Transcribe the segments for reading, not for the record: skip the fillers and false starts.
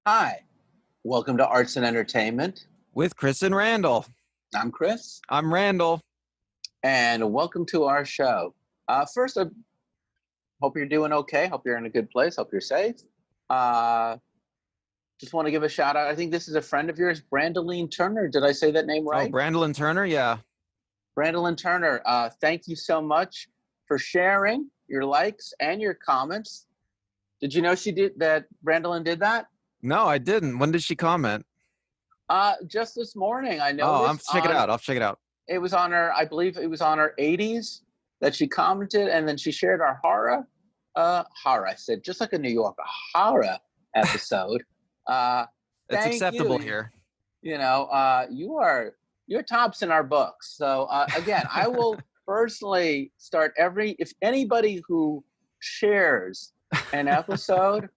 Hi, welcome to Arts and Entertainment. With Chris and Randall. I'm Chris. I'm Randall. And welcome to our show. First, I hope you're doing okay. Hope you're in a good place. Hope you're safe. Just want to give a shout out. I think this is a friend of yours, Brandeline Turner. Did I say that name right? Oh, Brandeline Turner, yeah. Brandeline Turner, thank you so much for sharing your likes and your comments. Did you know Brandeline did that? No, I didn't. When did she comment? Just this morning. I know. Oh, I'll check it out. I'll check it out. It was on her, I believe it was on her 80s that she commented, and then she shared our horror, I said, just like a New York, a horror episode. It's acceptable here. You know, you're tops in our books. So again, I will personally start if anybody who shares an episode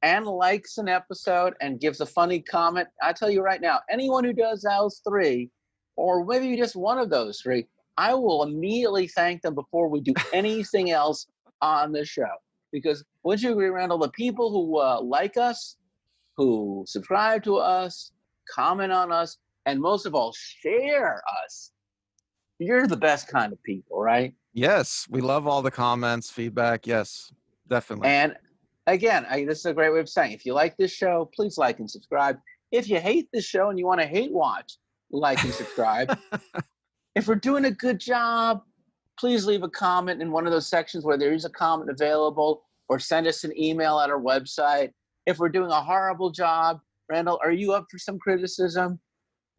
and likes an episode and gives a funny comment, I tell you right now, anyone who does those three, or maybe just one of those three, I will immediately thank them before we do anything else on the show. Because would you agree, Randall, the people who like us, who subscribe to us, comment on us, and most of all, share us, you're the best kind of people, right? Yes, we love all the comments, feedback. Yes, definitely. And again, this is a great way of saying, if you like this show, please like and subscribe. If you hate this show and you want to hate watch, like and subscribe. If we're doing a good job, please leave a comment in one of those sections where there is a comment available, or send us an email at our website. If we're doing a horrible job, Randall, are you up for some criticism?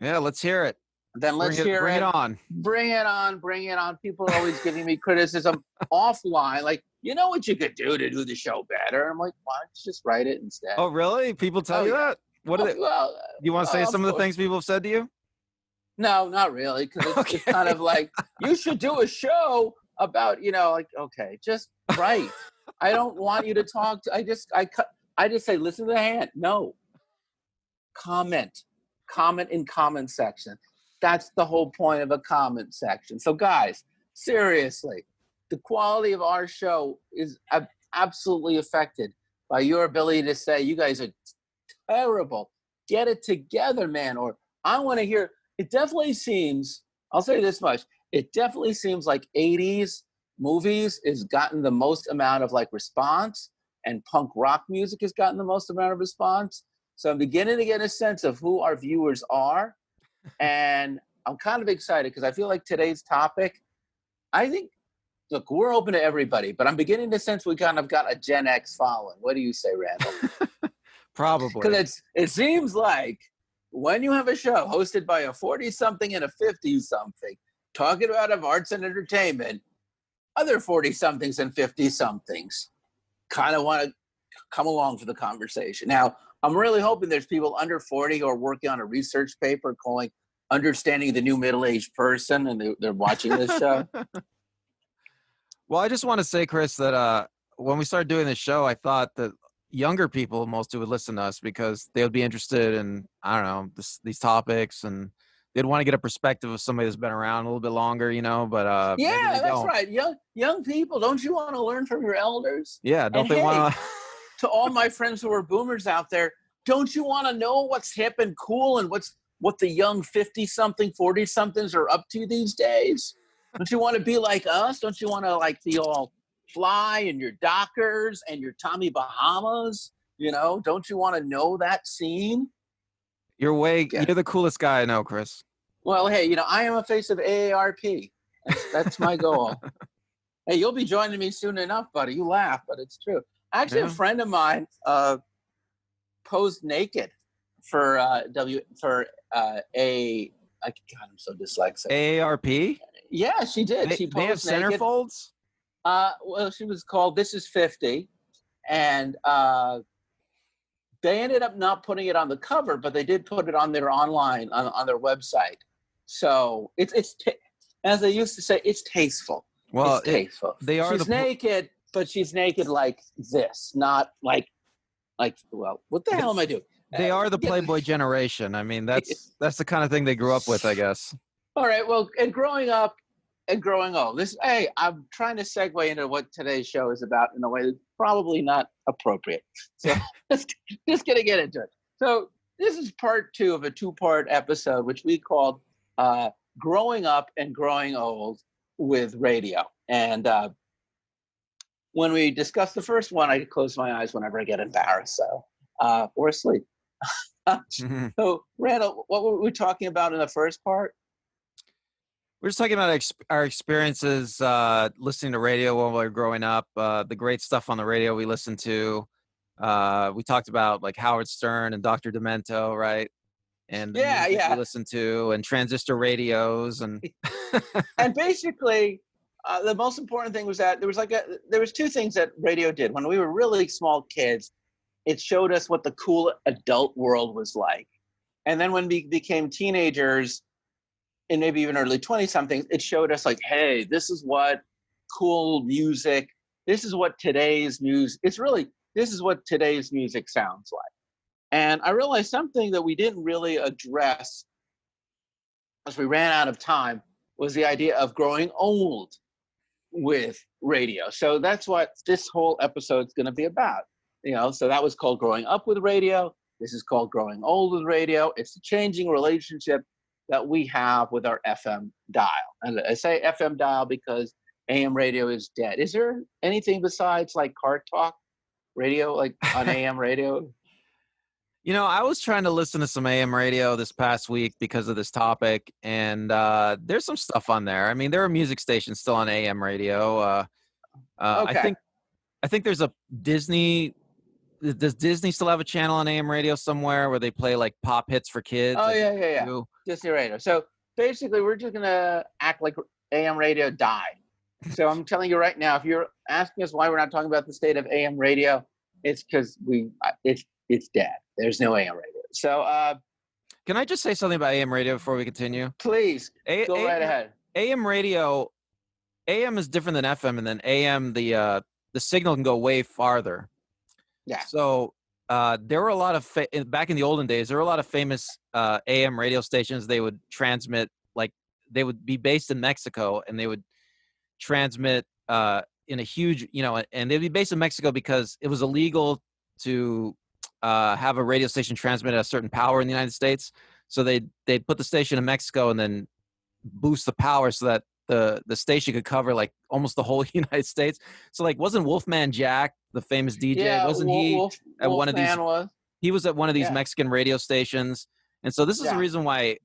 Yeah, let's hear it. Then let's hear it. Bring it on. Bring it on. Bring it on. People are always giving me criticism offline. Like, you know what you could do to do the show better? I'm like, why don't you just write it instead? Oh, really? People tell you that? What are they? Well, you want to say some of the things people have said to you? No, not really. Because it's just kind of like, you should do a show about, like, okay, just write. I don't want you to talk. I just say, listen to the hand. No. Comment in comment section. That's the whole point of a comment section. So guys, seriously, the quality of our show is absolutely affected by your ability to say, you guys are terrible. Get it together, man. Or I want to hear, it definitely seems, I'll say this much, it definitely seems like 80s movies has gotten the most amount of response, and punk rock music has gotten the most amount of response. So I'm beginning to get a sense of who our viewers are. And I'm kind of excited because I feel like today's topic, I think, look, we're open to everybody, but I'm beginning to sense we kind of got a Gen X following. What do you say, Randall? Probably. Because it seems like when you have a show hosted by a 40-something and a 50-something talking about arts and entertainment, other 40-somethings and 50-somethings kind of want to come along for the conversation. Now, I'm really hoping there's people under 40 who are working on a research paper calling Understanding the New Middle-Aged Person, and they're watching this show. Well, I just want to say, Chris, that when we started doing this show, I thought that younger people mostly would listen to us because they would be interested in, I don't know, these topics, and they'd want to get a perspective of somebody that's been around a little bit longer, but yeah, that's right. Young people, don't you want to learn from your elders? Yeah, don't they want to? To all my friends who are boomers out there, don't you want to know what's hip and cool and what the young 50-something, 40-somethings are up to these days? Don't you want to be like us? Don't you want to be all fly and your Dockers and your Tommy Bahamas? Don't you want to know that scene? You're the coolest guy I know, Chris. Well, hey, I am a face of AARP. That's my goal. Hey, you'll be joining me soon enough, buddy. You laugh, but it's true. Actually, a friend of mine posed naked for I'm so dyslexic. AARP? Yeah, she did. She posed they have naked. Centerfolds? Well, she was called This Is 50, and they ended up not putting it on the cover, but they did put it on their online on their website. So it's as they used to say, it's tasteful. Well, it's tasteful. She's naked. But she's naked like this, not like, well, what the hell am I doing? They are the Playboy generation. I mean, that's the kind of thing they grew up with, I guess. All right, well, and growing up and growing old. I'm trying to segue into what today's show is about in a way that's probably not appropriate. So just going to get into it. So this is part 2 of a 2-part episode, which we called Growing Up and Growing Old with Radio. And when we discussed the first one, I close my eyes whenever I get embarrassed, or asleep. So, Randall, what were we talking about in the first part? We're just talking about our experiences listening to radio when we were growing up, the great stuff on the radio we listened to. We talked about like Howard Stern and Dr. Demento, right? And the music we listened to, and transistor radios, and and basically, the most important thing was that there was 2 things that radio did when we were really small kids. It showed us what the cool adult world was like, and then when we became teenagers, and maybe even early 20-somethings, it showed us like, hey, this is what cool music. This is what today's music. This is what today's music sounds like. And I realized something that we didn't really address as we ran out of time was the idea of growing old with radio. So that's what this whole episode's going to be about. So that was called Growing Up with Radio. This is called Growing Old with Radio. It's the changing relationship that we have with our FM dial. And I say FM dial because AM radio is dead. Is there anything besides like car talk radio, like on AM radio? I was trying to listen to some AM radio this past week because of this topic, and there's some stuff on there. I mean, there are music stations still on AM radio. Okay. I think there's a Disney. Does Disney still have a channel on AM radio somewhere where they play like pop hits for kids? Oh, yeah. Disney radio. So basically, we're just going to act like AM radio died. So I'm telling you right now, if you're asking us why we're not talking about the state of AM radio, it's because it's dead. There's no AM radio. So can I just say something about AM radio before we continue? Please, go right ahead. AM radio, AM is different than FM, and then AM, the signal can go way farther. Yeah. So there were a lot of back in the olden days. There were a lot of famous AM radio stations. They would transmit, like they would be based in Mexico, and they would transmit in a huge, and they'd be based in Mexico because it was illegal to have a radio station transmit at a certain power in the United States. So they'd put the station in Mexico and then boost the power so that the station could cover like almost the whole United States. So like, wasn't Wolfman Jack the famous DJ? Yeah, wasn't he at one of these? He was at one of these Mexican radio stations. And so this is the reason why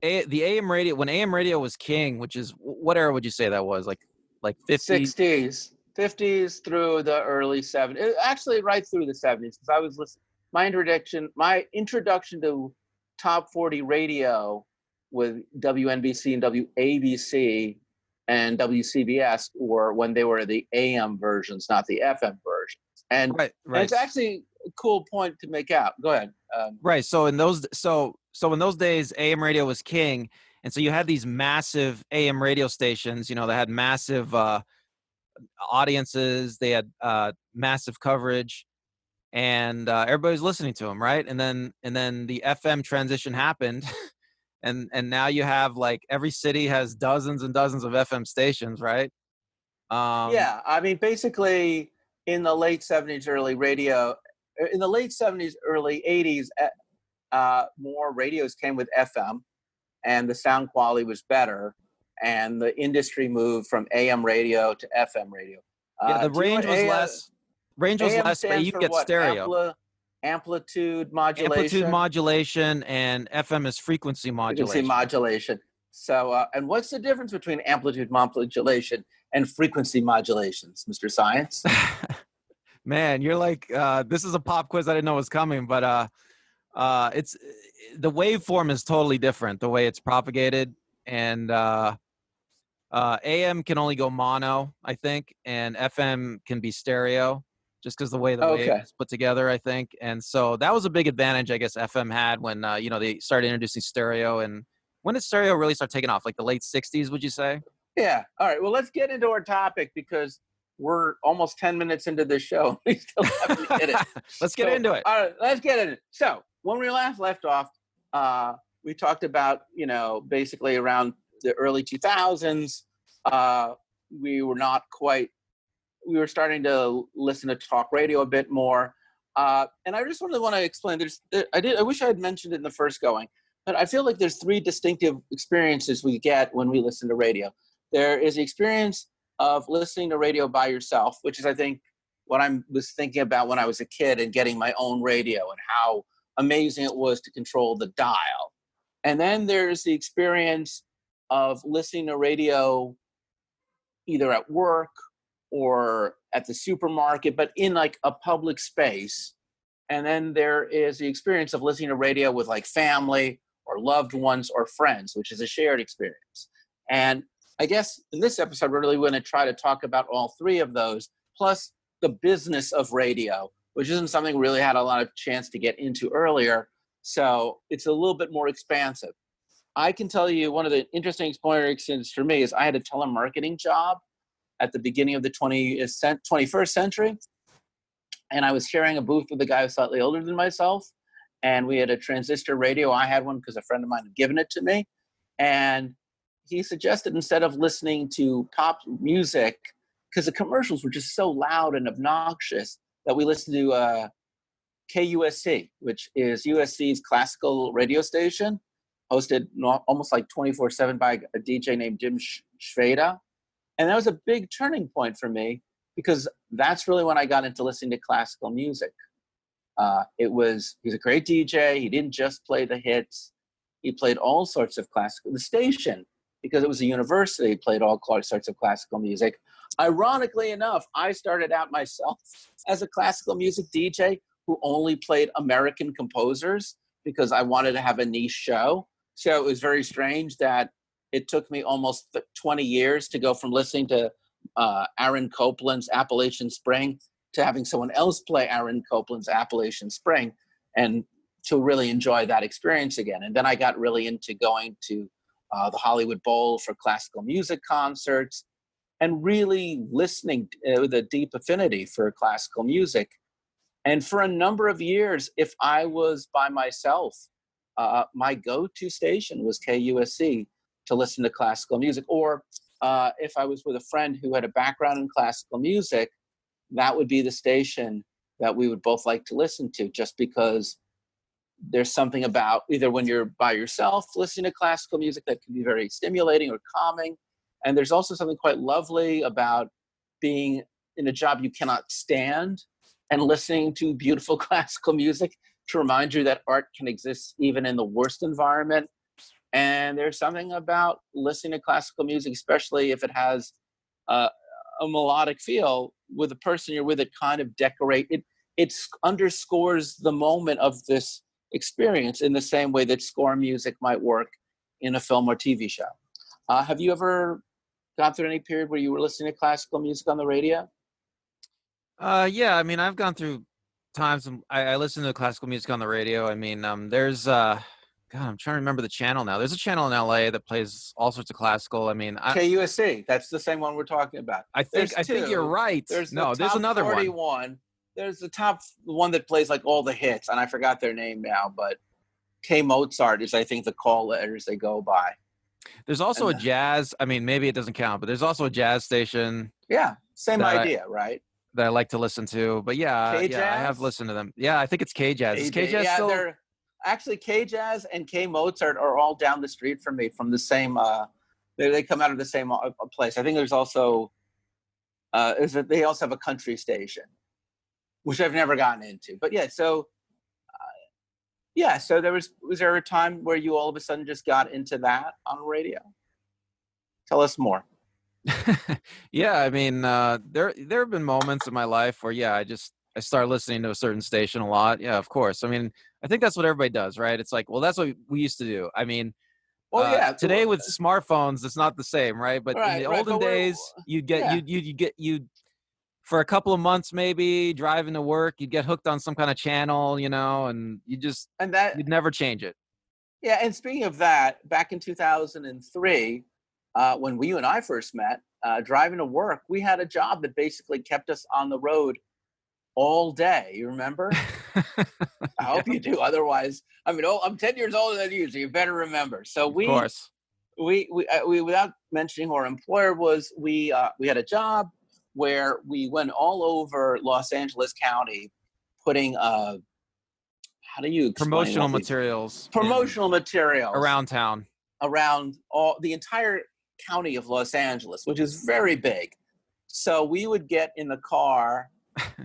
the AM radio, when AM radio was king, which is, what era would you say that was? Like 50s? 50s through the early 70s. Actually, right through the 70s, because I was listening. My introduction to top 40 radio with WNBC and WABC and WCBS were when they were the AM versions, not the FM versions. And, right. And it's actually a cool point to make out. Go ahead. Right. So in those days, AM radio was king, and so you had these massive AM radio stations. They had massive audiences. They had massive coverage, and everybody was listening to them, right? And then the FM transition happened. And now you have like every city has dozens and dozens of FM stations, right? Yeah, I mean, basically in the late 70s, early 80s, more radios came with FM, and the sound quality was better, and the industry moved from AM radio to FM radio. The range was less. Range was less, but you get stereo. Amplitude modulation. And FM is frequency modulation. So, and what's the difference between amplitude modulation and frequency modulations, Mr. Science? Man, you're like, this is a pop quiz I didn't know was coming, but it's the waveform is totally different, the way it's propagated. And AM can only go mono, I think, and FM can be stereo, just because the way the wave is put together, I think. And so that was a big advantage, I guess, FM had when, they started introducing stereo. And when did stereo really start taking off? Like the late 60s, would you say? Yeah. All right. Well, let's get into our topic because we're almost 10 minutes into this show. We still haven't hit it. Let's get into it. All right. Let's get into it. So when we last left off, we talked about, basically around the early 2000s, we were starting to listen to talk radio a bit more. And I just want to explain. I wish I had mentioned it in the first going, but I feel like there's three distinctive experiences we get when we listen to radio. There is the experience of listening to radio by yourself, which is, I think, what I was thinking about when I was a kid and getting my own radio and how amazing it was to control the dial. And then there's the experience of listening to radio either at work or at the supermarket, but in like a public space. And then there is the experience of listening to radio with like family or loved ones or friends, which is a shared experience. And I guess in this episode, we're really going to try to talk about all three of those, plus the business of radio, which isn't something we really had a lot of chance to get into earlier. So it's a little bit more expansive. I can tell you one of the interesting experiences for me is I had a telemarketing job at the beginning of the 21st century. And I was sharing a booth with a guy who was slightly older than myself. And we had a transistor radio. I had one because a friend of mine had given it to me. And he suggested, instead of listening to pop music, because the commercials were just so loud and obnoxious, that we listened to KUSC, which is USC's classical radio station, hosted almost like 24/7 by a DJ named Jim Svejda. And that was a big turning point for me, because that's really when I got into listening to classical music. He's a great DJ. He didn't just play the hits. He played all sorts of classical. The station, because it was a university, played all sorts of classical music. Ironically enough, I started out myself as a classical music DJ who only played American composers because I wanted to have a niche show. So it was very strange that it took me almost 20 years to go from listening to Aaron Copland's Appalachian Spring to having someone else play Aaron Copland's Appalachian Spring, and to really enjoy that experience again. And then I got really into going to the Hollywood Bowl for classical music concerts and really listening with a deep affinity for classical music. And for a number of years, if I was by myself, my go-to station was KUSC to listen to classical music. Or if I was with a friend who had a background in classical music, that would be the station that we would both like to listen to, just because there's something about either when you're by yourself listening to classical music that can be very stimulating or calming. And there's also something quite lovely about being in a job you cannot stand and listening to beautiful classical music to remind you that art can exist even in the worst environment. And there's something about listening to classical music, especially if it has a melodic feel, with the person you're with, it kind of it underscores the moment of this experience in the same way that score music might work in a film or TV show. Have you ever gone through any period where you were listening to classical music on the radio? Yeah, I mean, I've gone through times I listen to classical music on the radio. I mean, there's God, I'm trying to remember the channel now. There's a channel in LA that plays all sorts of classical. I mean, KUSC. That's the same one we're talking about. I think you're right. There's another 41. one. There's the top one that plays like all the hits, and I forgot their name now, but K Mozart is, I think, the call letters they go by. There's also a jazz. I mean, maybe it doesn't count, but there's also a jazz station. Yeah, same idea, right? That I like to listen to. But yeah, K-Jazz? I have listened to them. Yeah, I think it's K-Jazz. Is K-Jazz still? They're actually K-Jazz and K Mozart are all down the street from me, from the same. They come out of the same place. I think there's also they also have a country station, which I've never gotten into. But yeah, so so was there a time where you all of a sudden just got into that on radio? Tell us more. Yeah, I mean, there have been moments in my life where I start listening to a certain station a lot. Yeah, of course. I mean, I think that's what everybody does, right? It's like, well, that's what we used to do. I mean, today with smartphones, it's not the same, right? But in the olden days, you'd for a couple of months, maybe driving to work, you'd get hooked on some kind of channel, and you'd never change it. Yeah. And speaking of that, back in 2003, when you and I first met, driving to work, we had a job that basically kept us on the road all day. You remember? I hope you do. Otherwise, I mean, I'm 10 years older than you, so you better remember. So of course. We without mentioning who our employer was, we had a job where we went all over Los Angeles County putting how do you explain promotional materials around town, around the entire county of Los Angeles, which is very big. So we would get in the car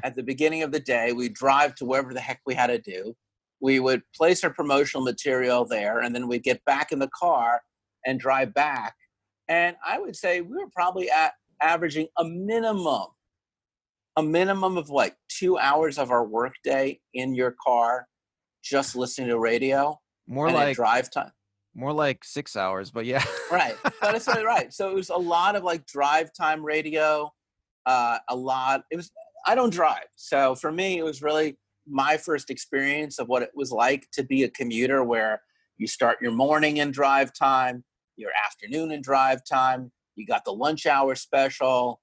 at the beginning of the day. We'd drive to wherever the heck we had to do. We would place our promotional material there, and then we'd get back in the car and drive back. And I would say we were probably averaging a minimum of like 2 hours of our workday in your car, just listening to radio. More like drive time. More like 6 hours, but yeah. Right. But it's right. So it was a lot of like drive time radio. I don't drive. So for me, it was really my first experience of what it was like to be a commuter, where you start your morning in drive time, your afternoon in drive time, you got the lunch hour special.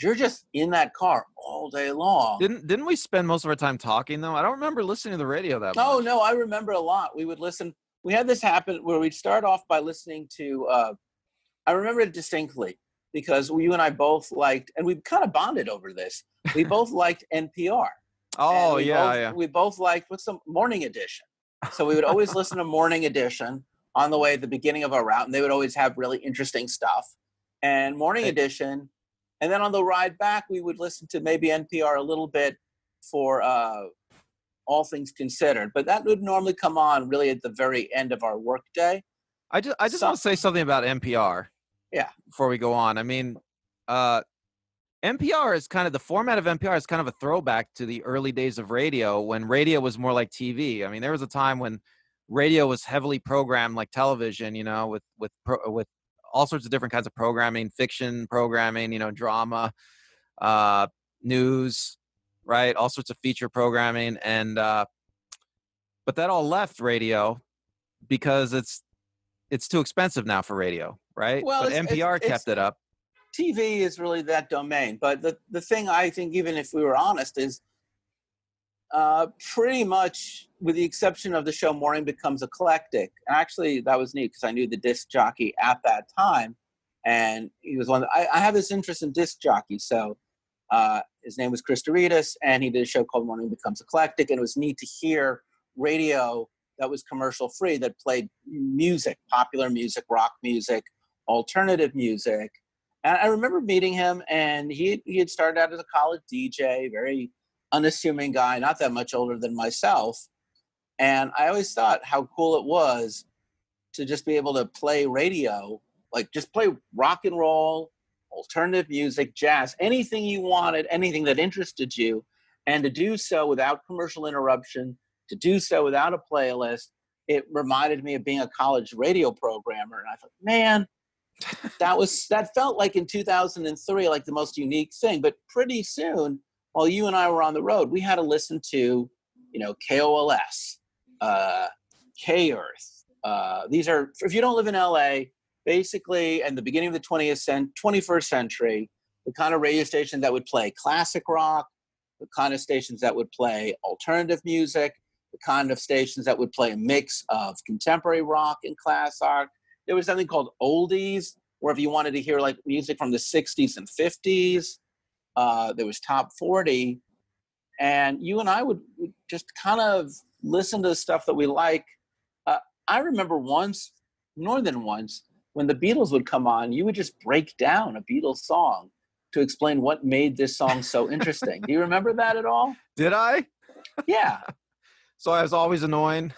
You're just in that car all day long. Didn't we spend most of our time talking though? I don't remember listening to the radio that much. Oh no, I remember a lot. We would listen. We had this happen where we'd start off by listening to, I remember it distinctly because you and I both liked, and we kind of bonded over this. We both liked NPR. Oh, yeah. We both liked, what's the Morning Edition. So we would always listen to Morning Edition on the way at the beginning of our route, and they would always have really interesting stuff. And Morning Edition, and then on the ride back, we would listen to maybe NPR a little bit for All Things Considered, but that would normally come on really at the very end of our workday. I just want to say something about NPR. Yeah. Before we go on, I mean, NPR is kind of, the format of NPR is kind of a throwback to the early days of radio, when radio was more like TV. I mean, there was a time when radio was heavily programmed like television, you know, with all sorts of different kinds of programming, fiction programming, you know, drama, news, right? All sorts of feature programming. And, but that all left radio because it's too expensive now for radio, right? Well, but NPR kept it up. TV is really that domain. But the thing I think, even if we were honest, is pretty much, with the exception of the show Morning Becomes Eclectic. And actually, that was neat because I knew the disc jockey at that time. And he was one. I have this interest in disc jockeys. So his name was Chris Doritas, and he did a show called Morning Becomes Eclectic. And it was neat to hear radio that was commercial free, that played music, popular music, rock music, alternative music. And I remember meeting him, and he had started out as a college DJ, very unassuming guy, not that much older than myself. And I always thought how cool it was to just be able to play radio, like just play rock and roll, alternative music, jazz, anything you wanted, anything that interested you, and to do so without commercial interruption, to do so without a playlist. It reminded me of being a college radio programmer. And I thought, man, that felt like in 2003, like the most unique thing. But pretty soon, while you and I were on the road, we had to listen to, you know, KOLS, KRTH. These are, if you don't live in LA, basically, at the beginning of the 21st century, the kind of radio station that would play classic rock, the kind of stations that would play alternative music, the kind of stations that would play a mix of contemporary rock and classic rock. There was something called oldies, where if you wanted to hear like music from the 60s and 50s, there was top 40. And you and I would just kind of listen to the stuff that we like. I remember once, more than once, when the Beatles would come on, you would just break down a Beatles song to explain what made this song so interesting. Do you remember that at all? Did I? Yeah. So I was always annoying.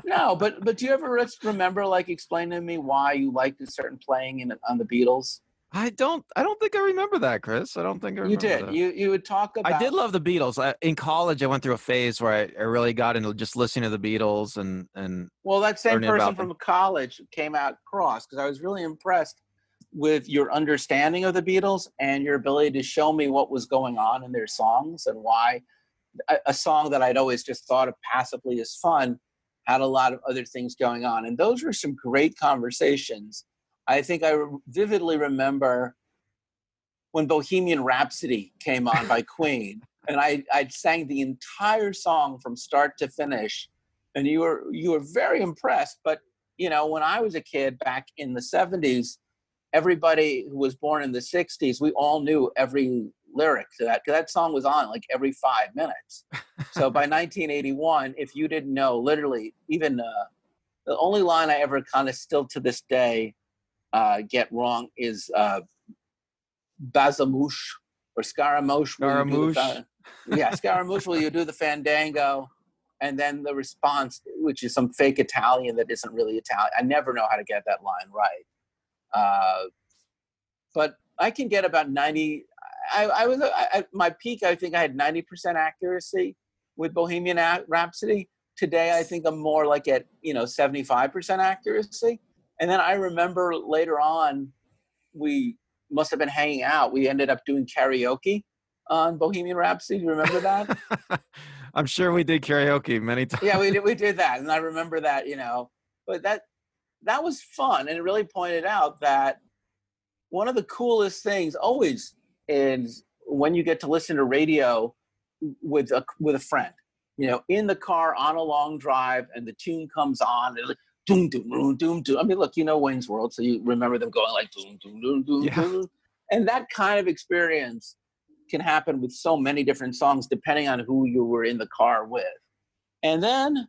No, but do you ever remember like explaining to me why you liked a certain playing on the Beatles? I don't think I remember that, Chris. I don't think I remember You did. that. You would talk about. I did love the Beatles. In college, I went through a phase where I really got into just listening to the Beatles and. Well, that same person from college came out across, because I was really impressed with your understanding of the Beatles and your ability to show me what was going on in their songs and why a song that I'd always just thought of passively as fun had a lot of other things going on. And those were some great conversations. I think I vividly remember when Bohemian Rhapsody came on by Queen, and I sang the entire song from start to finish, and you were very impressed. But, you know, when I was a kid back in the 70s, everybody who was born in the 60s, we all knew every lyric to that, because that song was on like every 5 minutes. So by 1981, if you didn't know, literally, even the only line I ever kind of still to this day get wrong is Bazamouche or Scaramouche. Scaramouche. Yeah, Scaramouche, will you do the fandango? And then the response, which is some fake Italian that isn't really Italian. I never know how to get that line right. But I can get about 90. I was at my peak, I think I had 90% accuracy with Bohemian Rhapsody. Today, I think I'm more like at 75% accuracy. And then I remember later on, we must have been hanging out. We ended up doing karaoke on Bohemian Rhapsody. Do you remember that? I'm sure we did karaoke many times. Yeah, we did that, and I remember that. But that was fun, and it really pointed out that one of the coolest things always is when you get to listen to radio with a friend. In the car on a long drive, and the tune comes on, and like doom doom doom doom doom. I mean, look, Wayne's World, so you remember them going like doom doom doom doom doom. And that kind of experience can happen with so many different songs, depending on who you were in the car with. And then,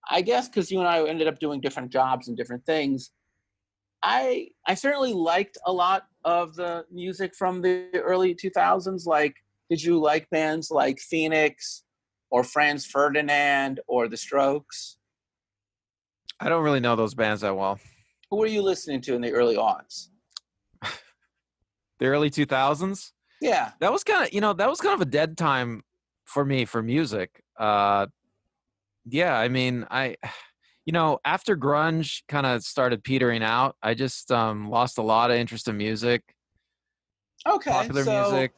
I guess because you and I ended up doing different jobs and different things, I certainly liked a lot of the music from the early 2000s. Like, did you like bands like Phoenix or Franz Ferdinand or The Strokes? I don't really know those bands that well. Who were you listening to in the early aughts? The early 2000s? Yeah. That was kind of a dead time for me for music. Yeah, I mean, after grunge kind of started petering out, I just lost a lot of interest in music. Okay. Popular music.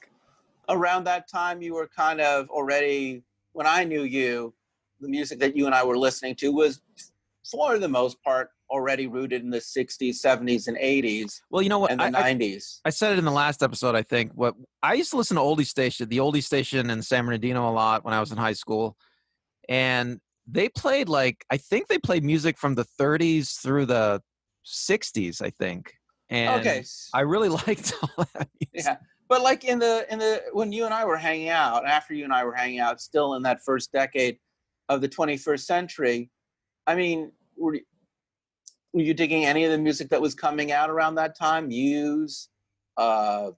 Around that time, you were kind of already, when I knew you, the music that you and I were listening to was, for the most part, already rooted in the 60s, 70s, and 80s. Well, you know what? And the 90s. I said it in the last episode, I think. I used to listen to the oldie station in San Bernardino a lot when I was in high school. And they played I think they played music from the 30s through the 60s, I think. And okay. I really liked all that music. Yeah. But like in the when you and I were hanging out, after you and I were hanging out, still in that first decade of the 21st century, I mean, were you digging any of the music that was coming out around that time? Muse? Yeah,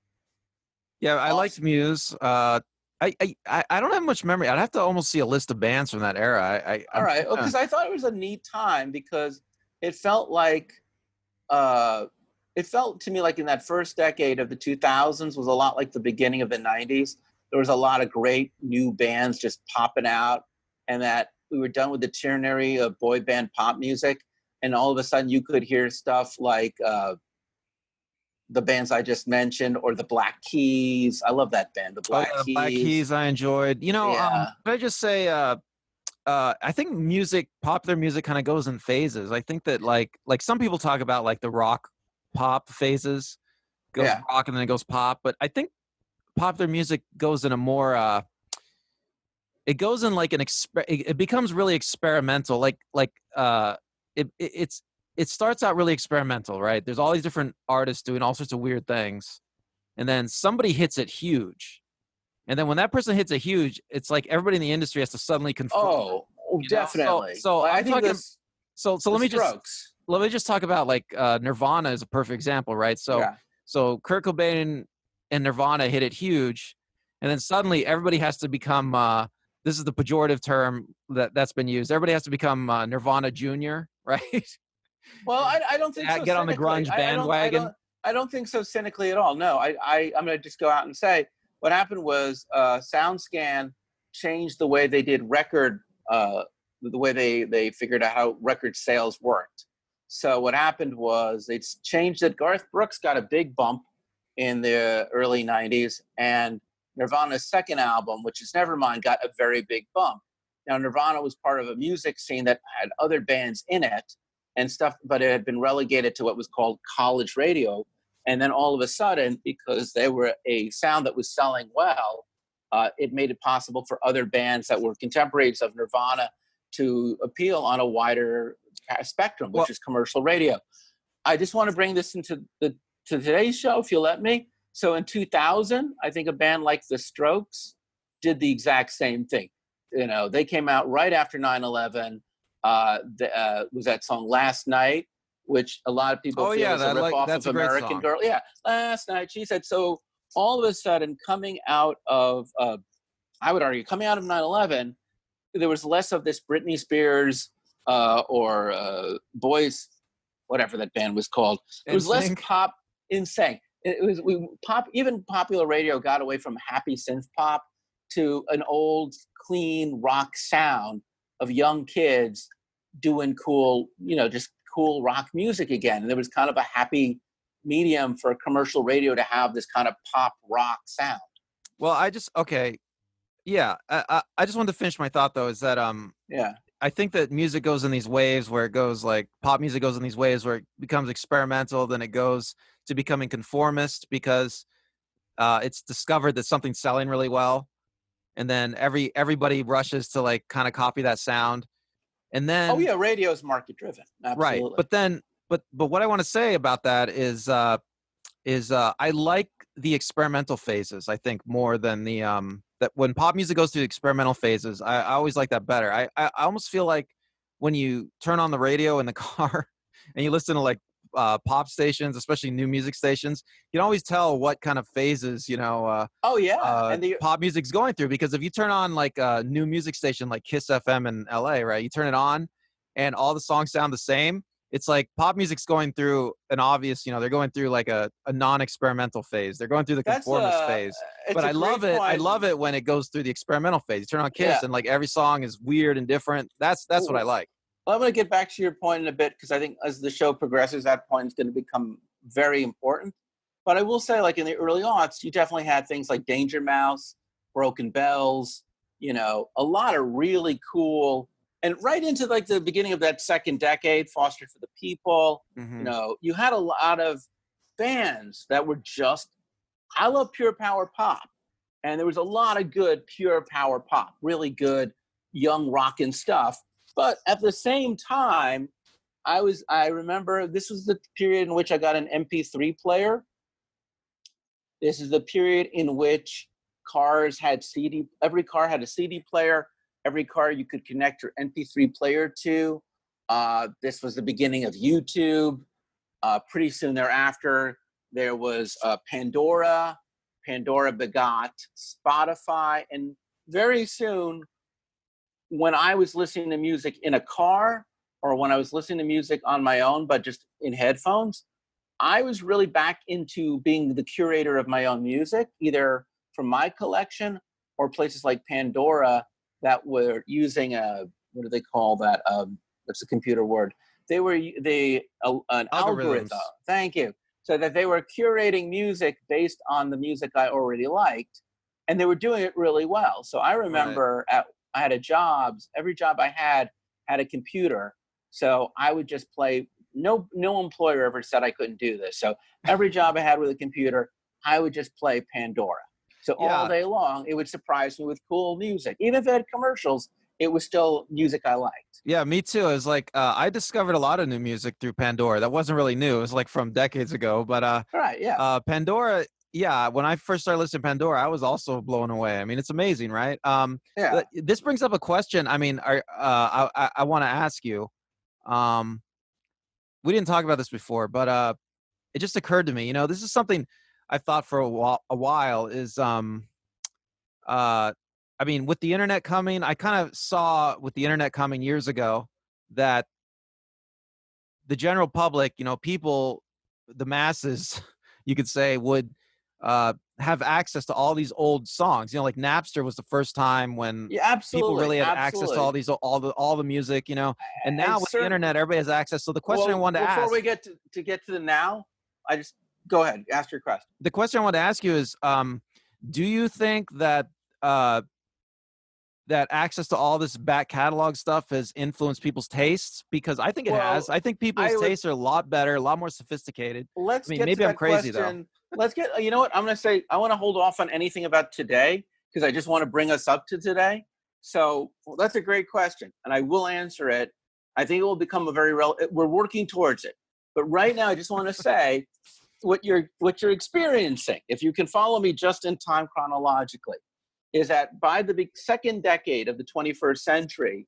I liked Muse. I don't have much memory. I'd have to almost see a list of bands from that era. All right, because I thought it was a neat time because it felt like it felt to me like in that first decade of the 2000s was a lot like the beginning of the 90s. There was a lot of great new bands just popping out, and that we were done with the tyranny of boy band pop music, and all of a sudden you could hear stuff like the bands I just mentioned, or the Black Keys. I love that band, the Black Keys. Black Keys I enjoyed. Can I just say, I think popular music kind of goes in phases. I think that like some people talk about like the rock pop phases, goes rock and then it goes pop. But I think popular music goes in a more, it goes in like it becomes really experimental. It starts out really experimental, right? There's all these different artists doing all sorts of weird things. And then somebody hits it huge. And then when that person hits it huge, it's like everybody in the industry has to suddenly conform. Oh, definitely. So I think let me just talk about like Nirvana is a perfect example, right? So Kurt Cobain and Nirvana hit it huge. And then suddenly everybody has to become, this is the pejorative term that's been used. Everybody has to become Nirvana Junior, right? Well, I don't think so. Get on the grunge bandwagon. I don't think so cynically at all. No, I'm going to just go out and say what happened was Soundscan changed the way they did record, the way they figured out how record sales worked. So what happened was they changed it. Garth Brooks got a big bump in the early 90s, and Nirvana's second album, which is Nevermind, got a very big bump. Now, Nirvana was part of a music scene that had other bands in it and stuff, but it had been relegated to what was called college radio. And then all of a sudden, because they were a sound that was selling well, it made it possible for other bands that were contemporaries of Nirvana to appeal on a wider spectrum, which is commercial radio. I just want to bring this into today's show, if you'll let me. So in 2000, I think a band like The Strokes did the exact same thing. You know, they came out right after 9/11. Was that song Last Night, which a lot of people feel is a ripoff of American Girl. Yeah, Last Night, she said. So all of a sudden, coming out of, I would argue, coming out of 9/11, there was less of this Britney Spears or Boys, whatever that band was called. It was less pop. Insane. Even popular radio got away from happy synth pop to an old, clean rock sound of young kids doing cool, just cool rock music again. And there was kind of a happy medium for commercial radio to have this kind of pop rock sound. Well, I just wanted to finish my thought though, is that I think that music goes in these waves where it goes like pop music goes in these waves where it becomes experimental, then it goes to becoming conformist because it's discovered that something's selling really well, and then everybody rushes to like kind of copy that sound, and then radio is market driven, absolutely. Right, but what I want to say about that is I like the experimental phases. I think more than the that when pop music goes through experimental phases, I always like that better. I almost feel like when you turn on the radio in the car and you listen to like pop stations, especially new music stations, you can always tell what kind of phases, and pop music's going through. Because if you turn on like a new music station like KIIS FM in LA, right, you turn it on and all the songs sound the same, it's like pop music's going through an obvious, they're going through like a non-experimental phase. They're going through the conformist phase. But I love it. I love it when it goes through the experimental phase. You turn on KIIS and like every song is weird and different. That's what I like. Well, I'm going to get back to your point in a bit, because I think as the show progresses, that point is going to become very important. But I will say, like in the early aughts, you definitely had things like Danger Mouse, Broken Bells, a lot of really cool. And right into like the beginning of that second decade, Foster for the People, you had a lot of bands that were just, I love pure power pop. And there was a lot of good pure power pop, really good young rockin' stuff. But at the same time, I remember this was the period in which I got an MP3 player. This is the period in which cars had every car had a CD player. Every car you could connect your MP3 player to. This was the beginning of YouTube. Pretty soon thereafter, there was Pandora. Pandora begot Spotify. And very soon, when I was listening to music in a car or when I was listening to music on my own, but just in headphones, I was really back into being the curator of my own music, either from my collection or places like Pandora that were using what do they call that? What's the computer word? They were an algorithm. Thank you. So that they were curating music based on the music I already liked, and they were doing it really well. So I remember I had every job I had a computer. So I would just play. No employer ever said I couldn't do this. So every job I had with a computer, I would just play Pandora. So all day long, it would surprise me with cool music. Even if it had commercials, it was still music I liked. Yeah, me too. It was like I discovered a lot of new music through Pandora. That wasn't really new. It was like from decades ago. But Pandora, when I first started listening to Pandora, I was also blown away. I mean, it's amazing, right? This brings up a question. I mean, I want to ask you. We didn't talk about this before, but it just occurred to me. This is something I've thought for a while is, I mean, with the internet coming, I kind of saw with the internet coming years ago that the general public, people, the masses, you could say, would have access to all these old songs. Like Napster was the first time when people really had access to all the music, and now with the internet, everybody has access. So the question I wanted to ask, before we get to the now, go ahead, ask your question. The question I wanted to ask you is, do you think that that access to all this back catalog stuff has influenced people's tastes? Because I think it has. I think people's tastes are a lot better, a lot more sophisticated. Maybe I'm crazy though. Let's get, you know what I'm going to say? I want to hold off on anything about today because I just want to bring us up to today. So that's a great question, and I will answer it. I think it will become we're working towards it. But right now, I just want to say what you're experiencing, if you can follow me just in time chronologically, is that by the second decade of the 21st century,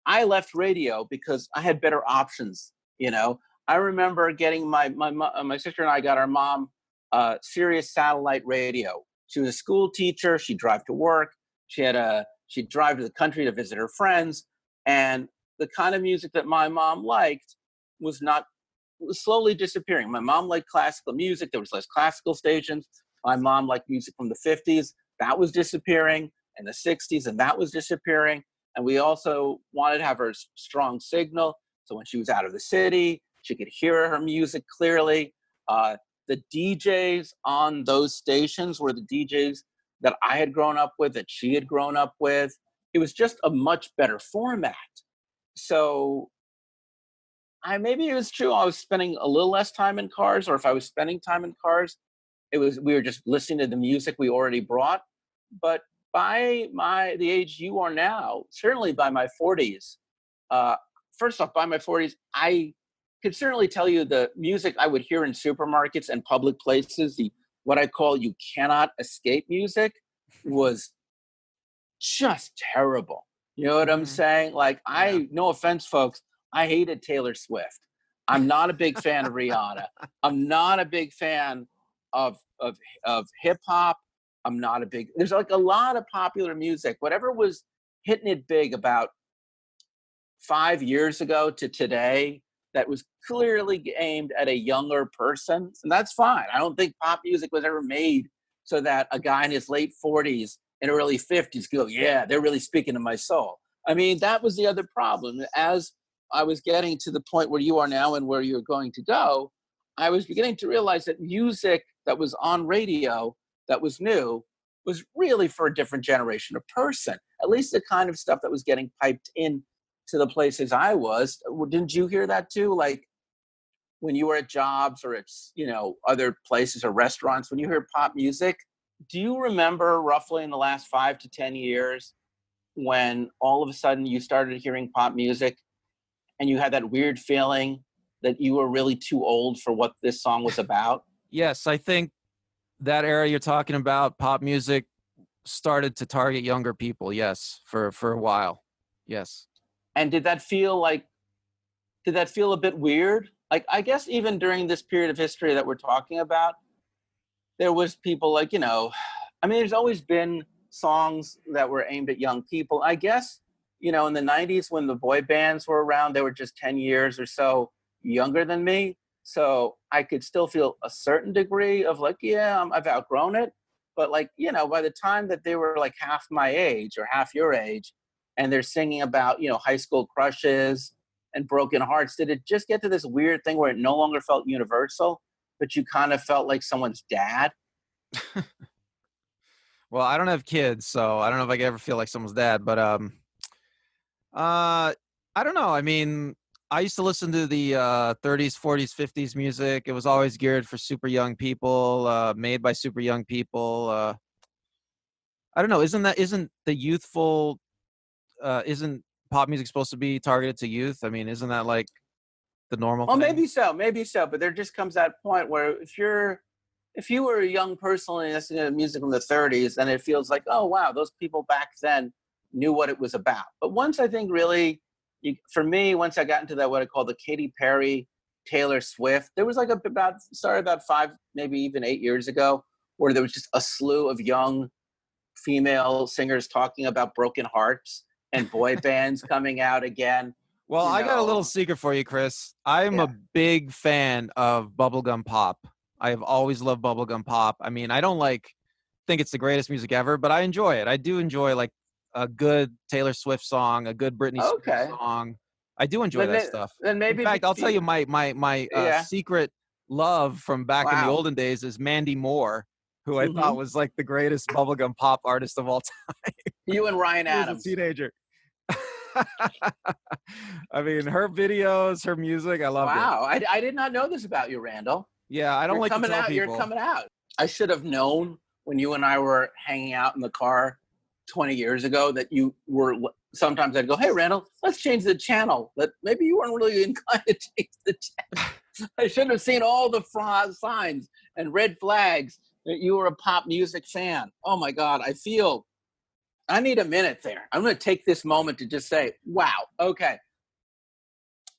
I left radio because I had better options. I remember getting my sister and I got our mom Sirius satellite radio. She was a school teacher. She'd drive to work. She'd drive to the country to visit her friends, and the kind of music that my mom liked was slowly disappearing. My mom liked classical music. There was less classical stations. My mom liked music from the 50s. That was disappearing, and the 60s, and that was disappearing. And we also wanted to have her strong signal. So when she was out of the city, she could hear her music clearly. The DJs on those stations were the DJs that I had grown up with, that she had grown up with. It was just a much better format. So maybe it was true I was spending a little less time in cars, or if I was spending time in cars, we were just listening to the music we already brought. But by the age you are now, certainly by my 40s, first off, by my 40s, I could certainly tell you the music I would hear in supermarkets and public places, what I call you cannot escape music, was just terrible. You know what I'm saying? Like, no offense, folks, I hated Taylor Swift. I'm not a big fan of Rhianna. I'm not a big fan of hip hop. There's like a lot of popular music. Whatever was hitting it big about 5 years ago to today, that was clearly aimed at a younger person, and that's fine. I don't think pop music was ever made so that a guy in his late 40s and early 50s go, yeah, they're really speaking to my soul. I mean, that was the other problem. As I was getting to the point where you are now and where you're going to go, I was beginning to realize that music that was on radio that was new was really for a different generation of person, at least the kind of stuff that was getting piped in to the places I was. Didn't you hear that too? Like when you were at jobs or at, other places or restaurants, when you hear pop music, do you remember roughly in the last 5 to 10 years when all of a sudden you started hearing pop music and you had that weird feeling that you were really too old for what this song was about? Yes, I think that era you're talking about, pop music started to target younger people. Yes, for a while. Yes. And did that feel a bit weird? Like, I guess even during this period of history that we're talking about, there was people like, there's always been songs that were aimed at young people. I guess, in the 90s when the boy bands were around, they were just 10 years or so younger than me. So I could still feel a certain degree of like, I've outgrown it. But like, by the time that they were like half my age or half your age, and they're singing about, high school crushes and broken hearts, did it just get to this weird thing where it no longer felt universal, but you kind of felt like someone's dad? Well, I don't have kids, so I don't know if I could ever feel like someone's dad, but I don't know. I mean, I used to listen to the 30s, 40s, 50s music. It was always geared for super young people, made by super young people. I don't know. Isn't the youthful, isn't pop music supposed to be targeted to youth? I mean, isn't that like the normal thing? Maybe so. But there just comes that point where if you were a young person listening to music from the 30s, then it feels like, oh, wow, those people back then knew what it was about. But once I think really, for me, once I got into that, what I call the Katy Perry, Taylor Swift, there was like about 5, maybe even 8 years ago, where there was just a slew of young female singers talking about broken hearts and boy bands coming out again. Well, I got a little secret for you, Chris. I'm a big fan of Bublegum Pop. I have always loved Bubblegum Pop. I mean, I don't think it's the greatest music ever, but I enjoy it. I do enjoy like a good Taylor Swift song, a good Britney Spears song. I do enjoy that stuff. Then maybe, in fact, I'll tell you my secret love from back in the olden days is Mandy Moore, who I thought was like the greatest bubblegum pop artist of all time. You and Ryan Adams. He was a teenager. I mean, her videos, her music, I love it. Wow, I did not know this about you, Randall. Yeah, I don't like to tell people. You're coming out. I should have known when you and I were hanging out in the car 20 years ago that you were, sometimes I'd go, hey, Randall, let's change the channel. Maybe you weren't really inclined to change the channel. I should have seen all the signs and red flags that you were a pop music fan. Oh my God, I need a minute there. I'm going to take this moment to just say, wow, okay.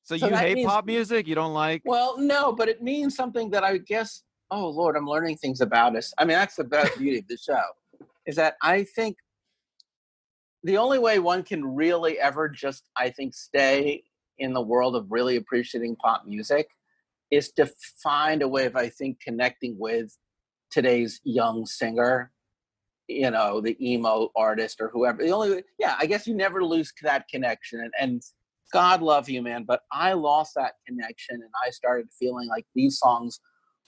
So you that hate means, pop music? You don't like? Well, no, but it means something that I guess, oh Lord, I'm learning things about us. I mean, that's the best beauty of the show, is that I think the only way one can really ever just, I think, stay in the world of really appreciating pop music is to find a way of, I think, connecting with today's young singer, you know, the emo artist or whoever. The only, yeah, I guess you never lose that connection. And God love you, man, but I lost that connection, and I started feeling like these songs,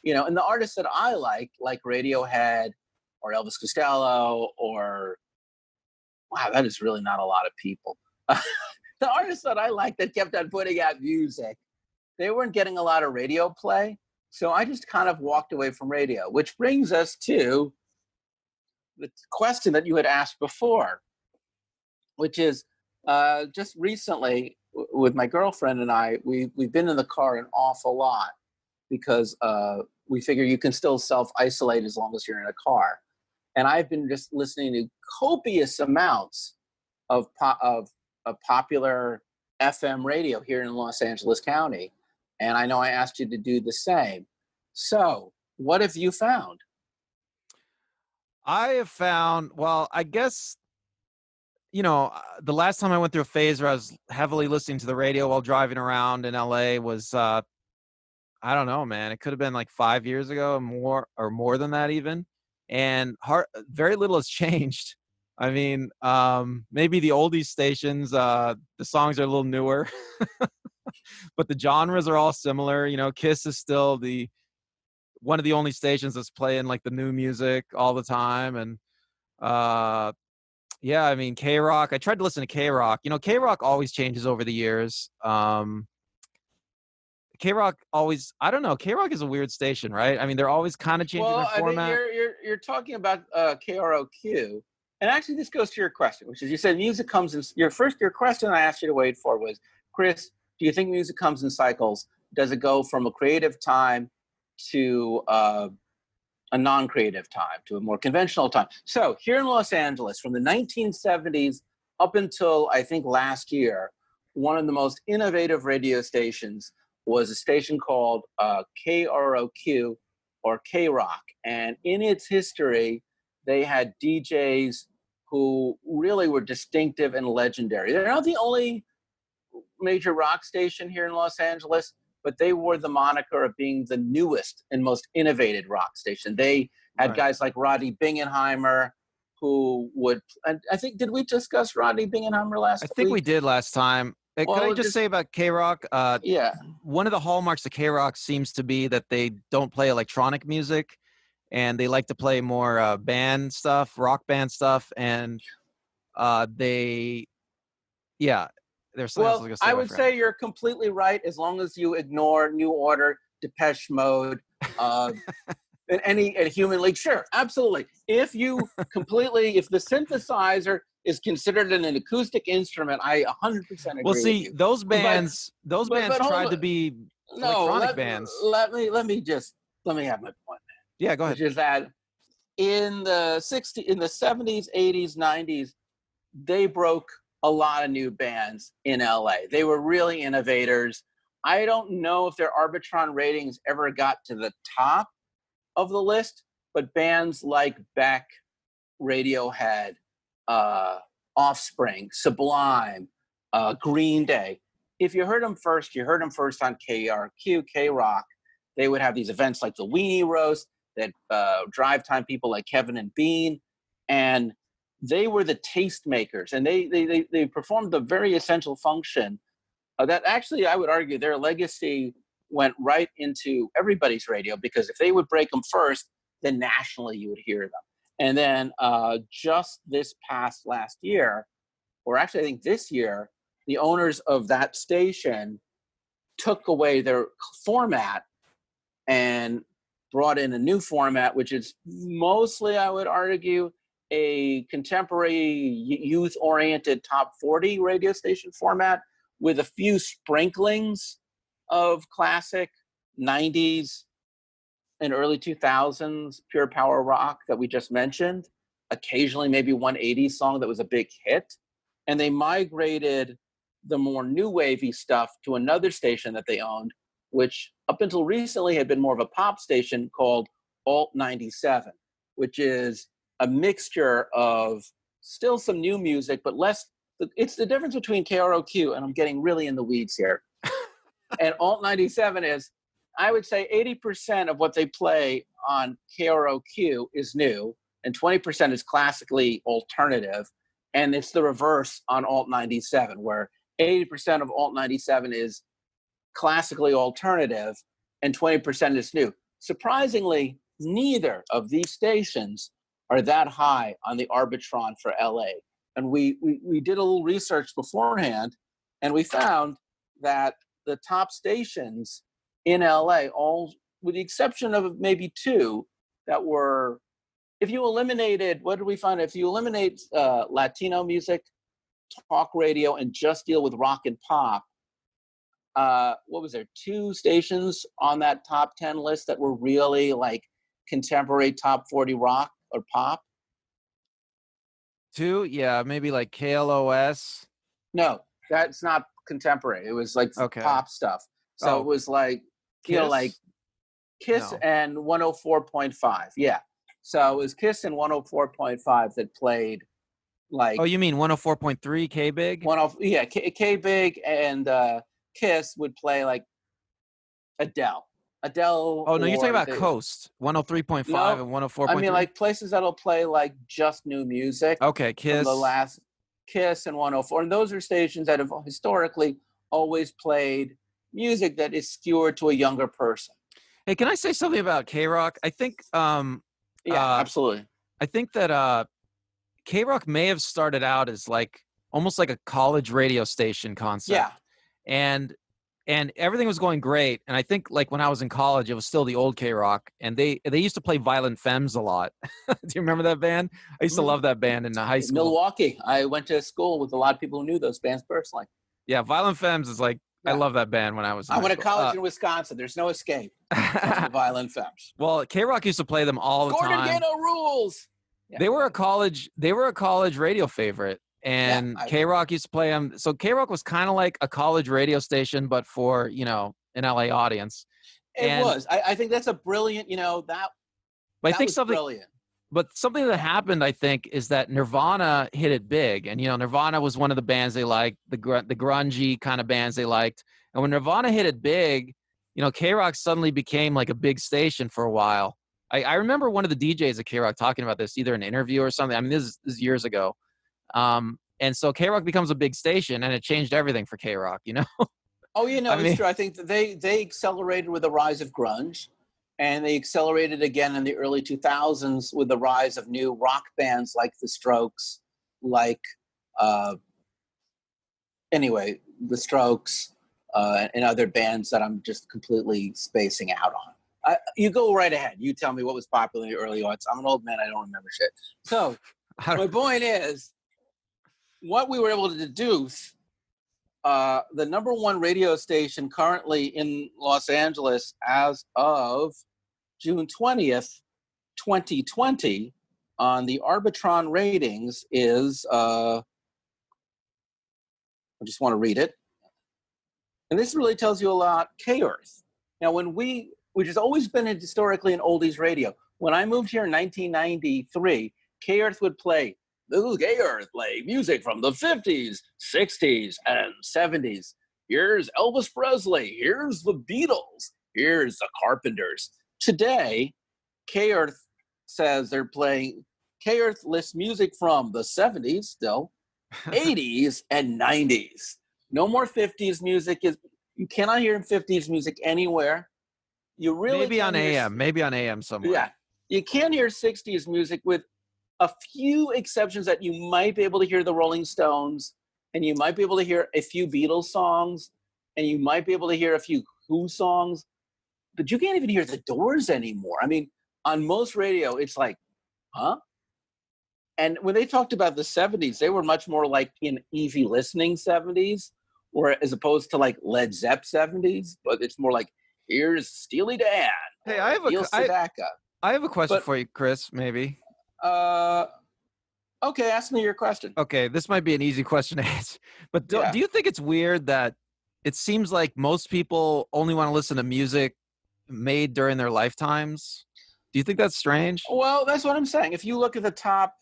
you know, and the artists that I like Radiohead or Elvis Costello or, wow, that is really not a lot of people. The artists that I like that kept on putting out music, they weren't getting a lot of radio play. So I just kind of walked away from radio, which brings us to the question that you had asked before, which is just recently with my girlfriend and I, we've been in the car an awful lot because we figure you can still self-isolate as long as you're in a car. And I've been just listening to copious amounts of popular FM radio here in Los Angeles County. And I know I asked you to do the same. So what have you found? I have found, well, I guess, you know, the last time I went through a phase where I was heavily listening to the radio while driving around in LA was, I don't know, man. It could have been like 5 years ago or more than that even. And very little has changed. I mean, maybe the oldies stations, the songs are a little newer, but the genres are all similar. You know, KIIS is still one of the only stations that's playing like the new music all the time. And yeah, I mean, K-Rock, I tried to listen to K-Rock. You know, K-Rock always changes over the years. K-Rock always, I don't know, K-Rock is a weird station, right? I mean, they're always kind of changing their format. I think you're talking about KROQ. And actually, this goes to your question, which is you said music comes in, your question I asked you to wait for was, Chris, do you think music comes in cycles? Does it go from a creative time to a non-creative time, to a more conventional time? So here in Los Angeles, from the 1970s up until I think last year, one of the most innovative radio stations was a station called KROQ or K-Rock. And in its history, they had DJs who really were distinctive and legendary. They're not the only major rock station here in Los Angeles, but they wore the moniker of being the newest and most innovative rock station. They had guys like Rodney Bingenheimer, who would, I think, did we discuss Rodney Bingenheimer last week? I think we did last time. Can I just say about K-Rock? Yeah. One of the hallmarks of K-Rock seems to be that they don't play electronic music, and they like to play more band stuff, rock band stuff, and there's something else I was gonna say. I would say you're completely right as long as you ignore New Order, Depeche Mode, and Human League. Sure, absolutely. If the synthesizer is considered an acoustic instrument, I 100% agree. Well, see, with you. those bands tried to be electronic bands. Let me have my point. Yeah, go ahead. Which is that in the 70s, 80s, 90s, they broke a lot of new bands in LA. They were really innovators. I don't know if their Arbitron ratings ever got to the top of the list, but bands like Beck, Radiohead, Offspring, Sublime, Green Day, if you heard them first, you heard them first on KRQ, K-Rock. They would have these events like the Weenie Roast that drive time people like Kevin and Bean, and they were the tastemakers, and they performed the very essential function that actually I would argue their legacy went right into everybody's radio, because if they would break them first, then nationally you would hear them. And then just this past last year, or actually I think this year, the owners of that station took away their format and brought in a new format, which is mostly, I would argue, a contemporary youth-oriented top 40 radio station format with a few sprinklings of classic 90s and early 2000s pure power rock that we just mentioned, occasionally maybe one 80s song that was a big hit, and they migrated the more new wavy stuff to another station that they owned, which up until recently had been more of a pop station called Alt 97, which is a mixture of still some new music, but less. It's the difference between KROQ, and I'm getting really in the weeds here, and Alt 97 is, I would say 80% of what they play on KROQ is new, and 20% is classically alternative. And it's the reverse on Alt 97, where 80% of Alt 97 is classically alternative and 20% is new. Surprisingly, neither of these stations are that high on the Arbitron for LA. And we did a little research beforehand, and we found that the top stations in LA, all with the exception of maybe two that were, if you eliminated, what did we find? If you eliminate Latino music, talk radio, and just deal with rock and pop, what was there, two stations on that top 10 list that were really like contemporary top 40 rock or pop? Two? Yeah, maybe like KLOS. No, that's not contemporary. It was like pop stuff. So it was like, you know, like KIIS and 104.5. Yeah. So it was KIIS and 104.5 that played like. Oh, you mean 104.3 K Big? Yeah, K Big and KIIS would play like Adele. Oh, no, you're talking about Coast, 103.5 and 104.3? I mean, like places that'll play like just new music. Okay, KIIS. The last KIIS and 104. And those are stations that have historically always played music that is skewed to a younger person. Hey, can I say something about K-Rock? I think absolutely. I think that K-Rock may have started out as like almost like a college radio station concept. Yeah. And everything was going great. And I think like when I was in college, it was still the old K-Rock, and they used to play Violent Femmes a lot. Do you remember that band? I used to love that band in high school. Milwaukee. I went to school with a lot of people who knew those bands personally. Yeah, Violent Femmes is like, I love that band when I was in high I went to school. college in Wisconsin. There's no escape from Violent Femmes. Well, K-Rock used to play them all the time. Gordon Gano rules. Yeah. They were a college radio favorite, and K-Rock used to play them. So K-Rock was kind of like a college radio station, but for, you know, an LA audience. It was. I think that's a brilliant, you know, that was brilliant. But something that happened, I think, is that Nirvana hit it big. And, you know, Nirvana was one of the bands they liked, the grungy kind of bands they liked. And when Nirvana hit it big, you know, K-Rock suddenly became like a big station for a while. I remember one of the DJs at K-Rock talking about this, either in an interview or something. I mean, this is years ago. And so K-Rock becomes a big station, and it changed everything for K-Rock, you know? Oh, you know, it's true. I think that they accelerated with the rise of grunge. And they accelerated again in the early 2000s with the rise of new rock bands like The Strokes, like, The Strokes, and other bands that I'm just completely spacing out on. You go right ahead. You tell me what was popular in the early aughts. I'm an old man. I don't remember shit. So my point is, what we were able to deduce, the number one radio station currently in Los Angeles as of June 20th, 2020, on the Arbitron ratings is, I just want to read it. And this really tells you a lot, KRTH. Now, which has always been historically an oldies radio. When I moved here in 1993, KRTH would play, this is KRTH, play music from the 50s, 60s, and 70s. Here's Elvis Presley. Here's the Beatles. Here's the Carpenters. Today, KRTH says they're playing, KRTH lists music from the 70s still, 80s, and 90s. No more 50s music. You cannot hear 50s music anywhere. You really maybe on AM somewhere. Yeah. You can hear 60s music with a few exceptions that you might be able to hear the Rolling Stones, and you might be able to hear a few Beatles songs, and you might be able to hear a few Who songs. But you can't even hear the Doors anymore. I mean, on most radio, it's like, huh? And when they talked about the 70s, they were much more like in easy listening 70s, or as opposed to like Led Zepp 70s, but it's more like Here's Steely Dan. Hey, I have Neil Sedaka. I have a question for you, Chris, maybe. Okay, ask me your question. Okay, this might be an easy question to answer. But do you think it's weird that it seems like most people only want to listen to music made during their lifetimes? Do you think that's strange? Well, that's what I'm saying. If you look at the top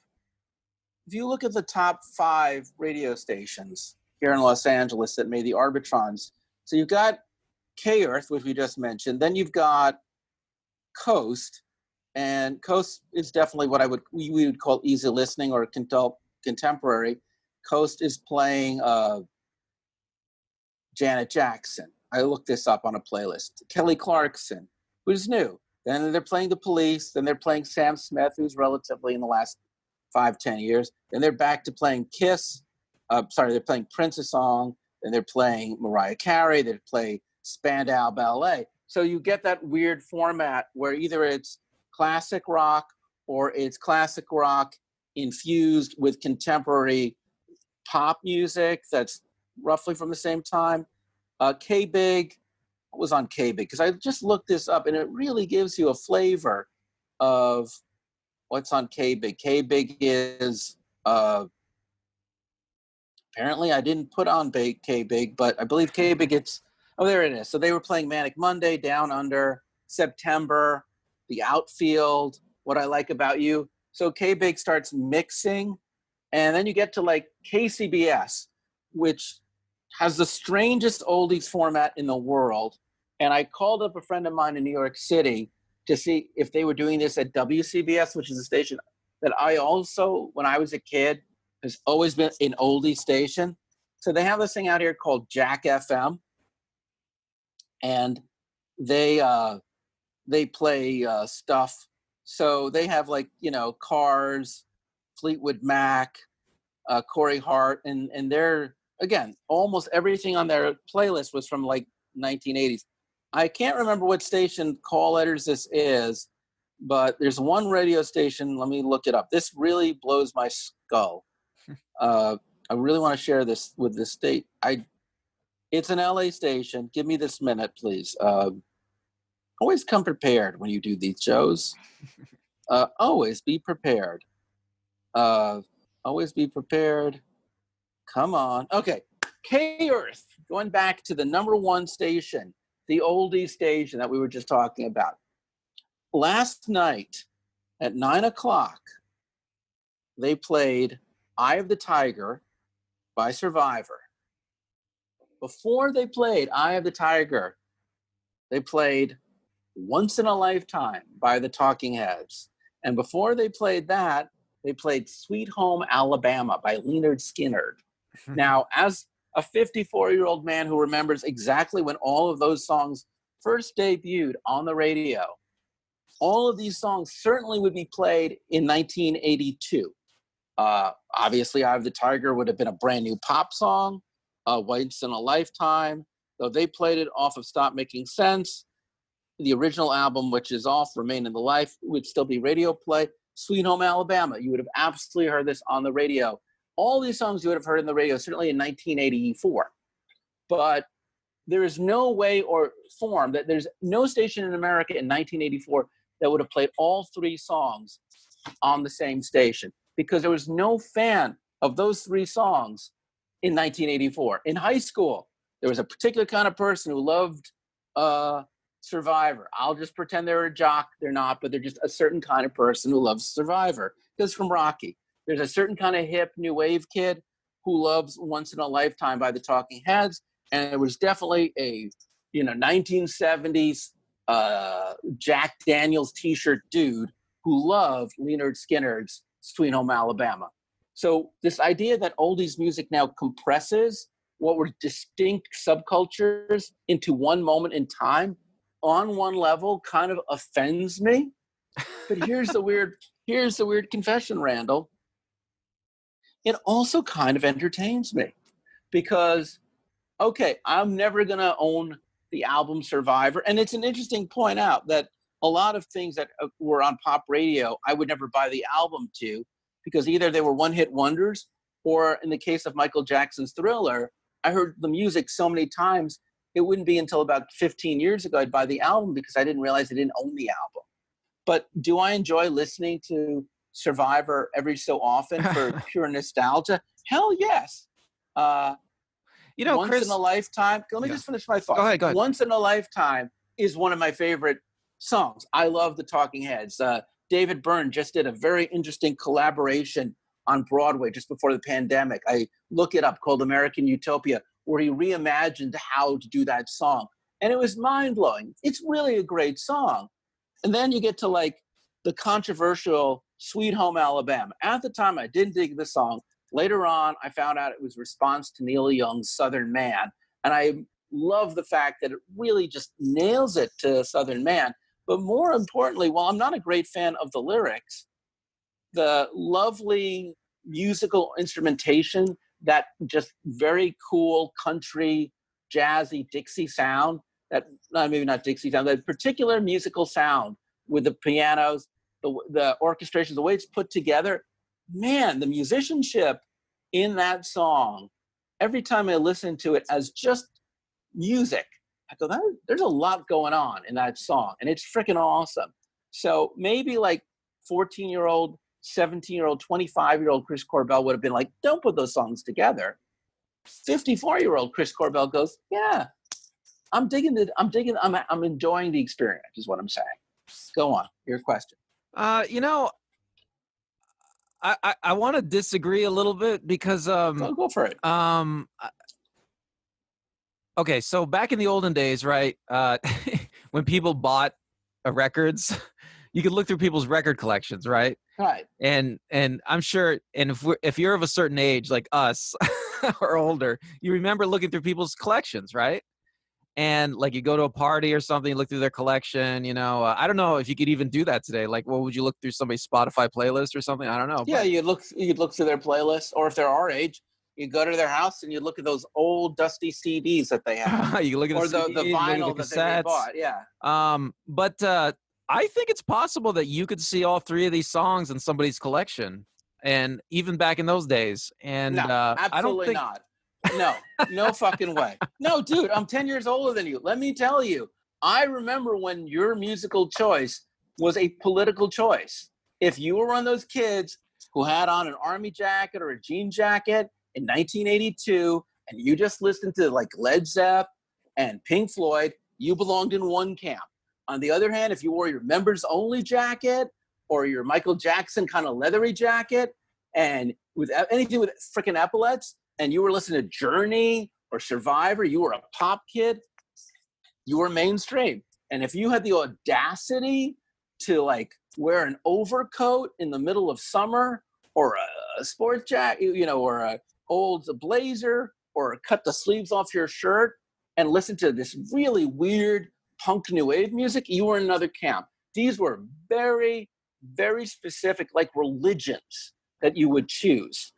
5 radio stations here in Los Angeles that made the Arbitrons, so you've got KUSC, which we just mentioned. Then you've got Coast, and Coast is definitely what we would call easy listening or contemporary. Coast is playing Janet Jackson. I looked this up on a playlist. Kelly Clarkson, who's new. Then they're playing The Police. Then they're playing Sam Smith, who's relatively in the last 5-10 years. Then they're back to playing KIIS. They're playing Prince's song. Then they're playing Mariah Carey. They play Spandau Ballet. So you get that weird format where either it's classic rock or it's classic rock infused with contemporary pop music that's roughly from the same time. K-Big was on K-Big because I just looked this up and it really gives you a flavor of what's on K-Big. K-Big is apparently I didn't put on K-Big, but I believe K-Big there it is. So they were playing Manic Monday, Down Under, September, The Outfield, What I Like About You. So K-Big starts mixing, and then you get to like KCBS, which has the strangest oldies format in the world. And I called up a friend of mine in New York City to see if they were doing this at WCBS, which is a station that I also, when I was a kid, has always been an oldie station. So they have this thing out here called Jack FM. And they play stuff. So they have Cars, Fleetwood Mac, Corey Hart, and they're, again, almost everything on their playlist was from 1980s. I can't remember what station call letters this is, but there's one radio station. Let me look it up. This really blows my skull. I really want to share this with the state. It's an LA station. Give me this minute, please. Always come prepared when you do these shows. Always be prepared. Always be prepared. Come on. Okay. KUSC, going back to the number one station, the oldie station that we were just talking about. Last night at 9:00, they played Eye of the Tiger by Survivor. Before they played Eye of the Tiger, they played Once in a Lifetime by the Talking Heads. And before they played that, they played Sweet Home Alabama by Lynyrd Skynyrd. Now, as a 54-year-old man who remembers exactly when all of those songs first debuted on the radio, all of these songs certainly would be played in 1982. Obviously, Eye of the Tiger would have been a brand new pop song. Once in a Lifetime, though they played it off of Stop Making Sense. The original album, which is off Remain in the Life, would still be radio play. Sweet Home Alabama, you would have absolutely heard this on the radio. All these songs you would have heard in the radio, certainly in 1984. But there is no way or form that there's no station in America in 1984 that would have played all three songs on the same station, because there was no fan of those three songs in 1984. In high school, there was a particular kind of person who loved Survivor. I'll just pretend they're a jock. They're not, but they're just a certain kind of person who loves Survivor. Because from Rocky, there's a certain kind of hip new wave kid who loves Once in a Lifetime by the Talking Heads. And it was definitely a 1970s Jack Daniels t-shirt dude who loved Lynyrd Skynyrd's Sweet Home Alabama. So this idea that oldies music now compresses what were distinct subcultures into one moment in time on one level kind of offends me. But here's the weird confession, Randall. It also kind of entertains me because, okay, I'm never going to own the album Survivor. And it's an interesting point out that a lot of things that were on pop radio, I would never buy the album to, because either they were one-hit wonders, or in the case of Michael Jackson's Thriller, I heard the music so many times it wouldn't be until about 15 years ago I'd buy the album because I didn't realize I didn't own the album. But do I enjoy listening to Survivor every so often for pure nostalgia? Hell yes. You know, Once Chris, in a Lifetime. Let me just finish my thought. Go ahead. Once in a Lifetime is one of my favorite songs. I love the Talking Heads. David Byrne just did a very interesting collaboration on Broadway just before the pandemic. I look it up, called American Utopia, where he reimagined how to do that song. And it was mind-blowing. It's really a great song. And then you get to like the controversial Sweet Home Alabama. At the time, I didn't dig the song. Later on, I found out it was a response to Neil Young's Southern Man. And I love the fact that it really just nails it to Southern Man. But more importantly, while I'm not a great fan of the lyrics, the lovely musical instrumentation, that just very cool country, jazzy Dixie sound, maybe not Dixie sound, that particular musical sound with the pianos, the orchestration, the way it's put together, man, the musicianship in that song, every time I listen to it as just music, I go, there's a lot going on in that song, and it's freaking awesome. So maybe like 14-year-old, 17-year-old, 25-year-old Chris Corbell would have been like, don't put those songs together. 54-year-old Chris Corbell goes, yeah, I'm enjoying the experience, is what I'm saying. Go on, your question. You know, I want to disagree a little bit because go for it. Okay, so back in the olden days, right, when people bought records, you could look through people's record collections, right? Right. And I'm sure, and if you're of a certain age, like us or older, you remember looking through people's collections, right? And like you go to a party or something, you look through their collection, you know, I don't know if you could even do that today. Like, what would you look through somebody's Spotify playlist or something? I don't know. Yeah, you'd look through their playlist, or if they're our age, you go to their house and you look at those old dusty CDs that they have, you look at the vinyl that they bought. Yeah. But I think it's possible that you could see all three of these songs in somebody's collection, and even back in those days. And no, absolutely I don't think... not. No fucking way. No, dude, I'm 10 years older than you. Let me tell you, I remember when your musical choice was a political choice. If you were one of those kids who had on an army jacket or a jean jacket in 1982, and you just listened to like Led Zepp and Pink Floyd, you belonged in one camp. On the other hand, if you wore your members only jacket or your Michael Jackson kind of leathery jacket and with anything with freaking epaulets, and you were listening to Journey or Survivor, you were a pop kid, you were mainstream. And if you had the audacity to like wear an overcoat in the middle of summer, or a sports jacket, you know, or a old blazer, or cut the sleeves off your shirt and listen to this really weird punk new wave music, you were in another camp. These were very, very specific, like religions that you would choose.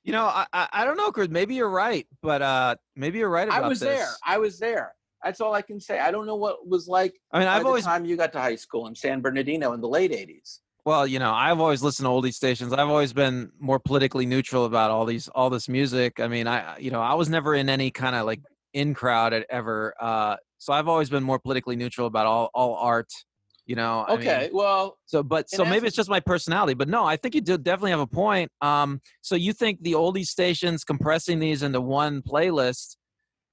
You know, I don't know, Chris. Maybe you're right, but maybe you're right about this. I was there. That's all I can say. I don't know what it was like. I mean, by the time you got to high school in San Bernardino in the late 80s. Well, you know, I've always listened to oldie stations. I've always been more politically neutral about all this music. I mean, I was never in any kind of like in crowd ever. So I've always been more politically neutral about all art. You know. Okay, well. So maybe it's just my personality, but no, I think you do definitely have a point. So you think the oldie stations compressing these into one playlist?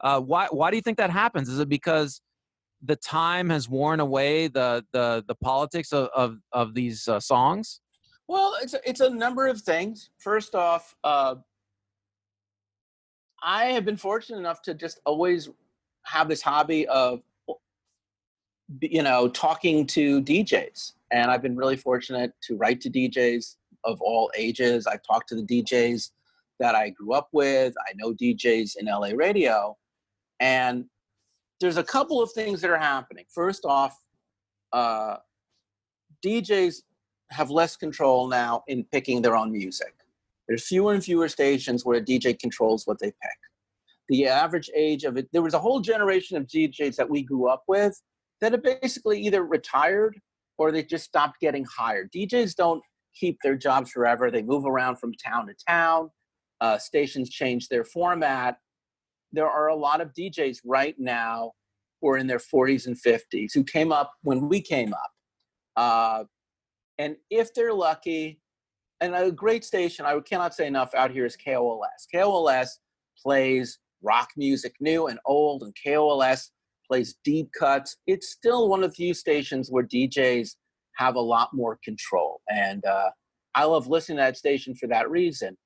Why do you think that happens? Is it because the time has worn away the politics of these songs? Well, it's a number of things. First off, I have been fortunate enough to just always have this hobby of, you know, talking to DJs. And I've been really fortunate to write to DJs of all ages. I've talked to the DJs that I grew up with. I know DJs in LA radio. And there's a couple of things that are happening. First off, DJs have less control now in picking their own music. There's fewer and fewer stations where a DJ controls what they pick. The average age of it, there was a whole generation of DJs that we grew up with that have basically either retired or they just stopped getting hired. DJs don't keep their jobs forever. They move around from town to town. Stations change their format. there are a lot of DJs right now who are in their 40s and 50s who came up when we came up. And if they're lucky, and a great station, I cannot say enough out here, is KOLS. KOLS plays rock music, new and old, and KOLS plays deep cuts. It's still one of the few stations where DJs have a lot more control. And I love listening to that station for that reason.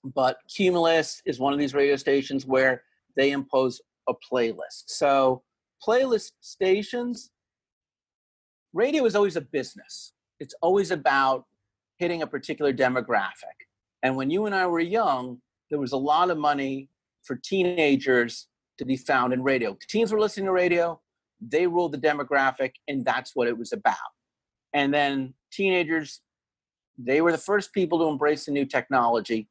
But Cumulus is one of these radio stations where they impose a playlist. So playlist stations, radio is always a business. It's always about hitting a particular demographic. And when you and I were young, there was a lot of money for teenagers to be found in radio. Teens were listening to radio, they ruled the demographic, and that's what it was about. And then teenagers, they were the first people to embrace the new technology.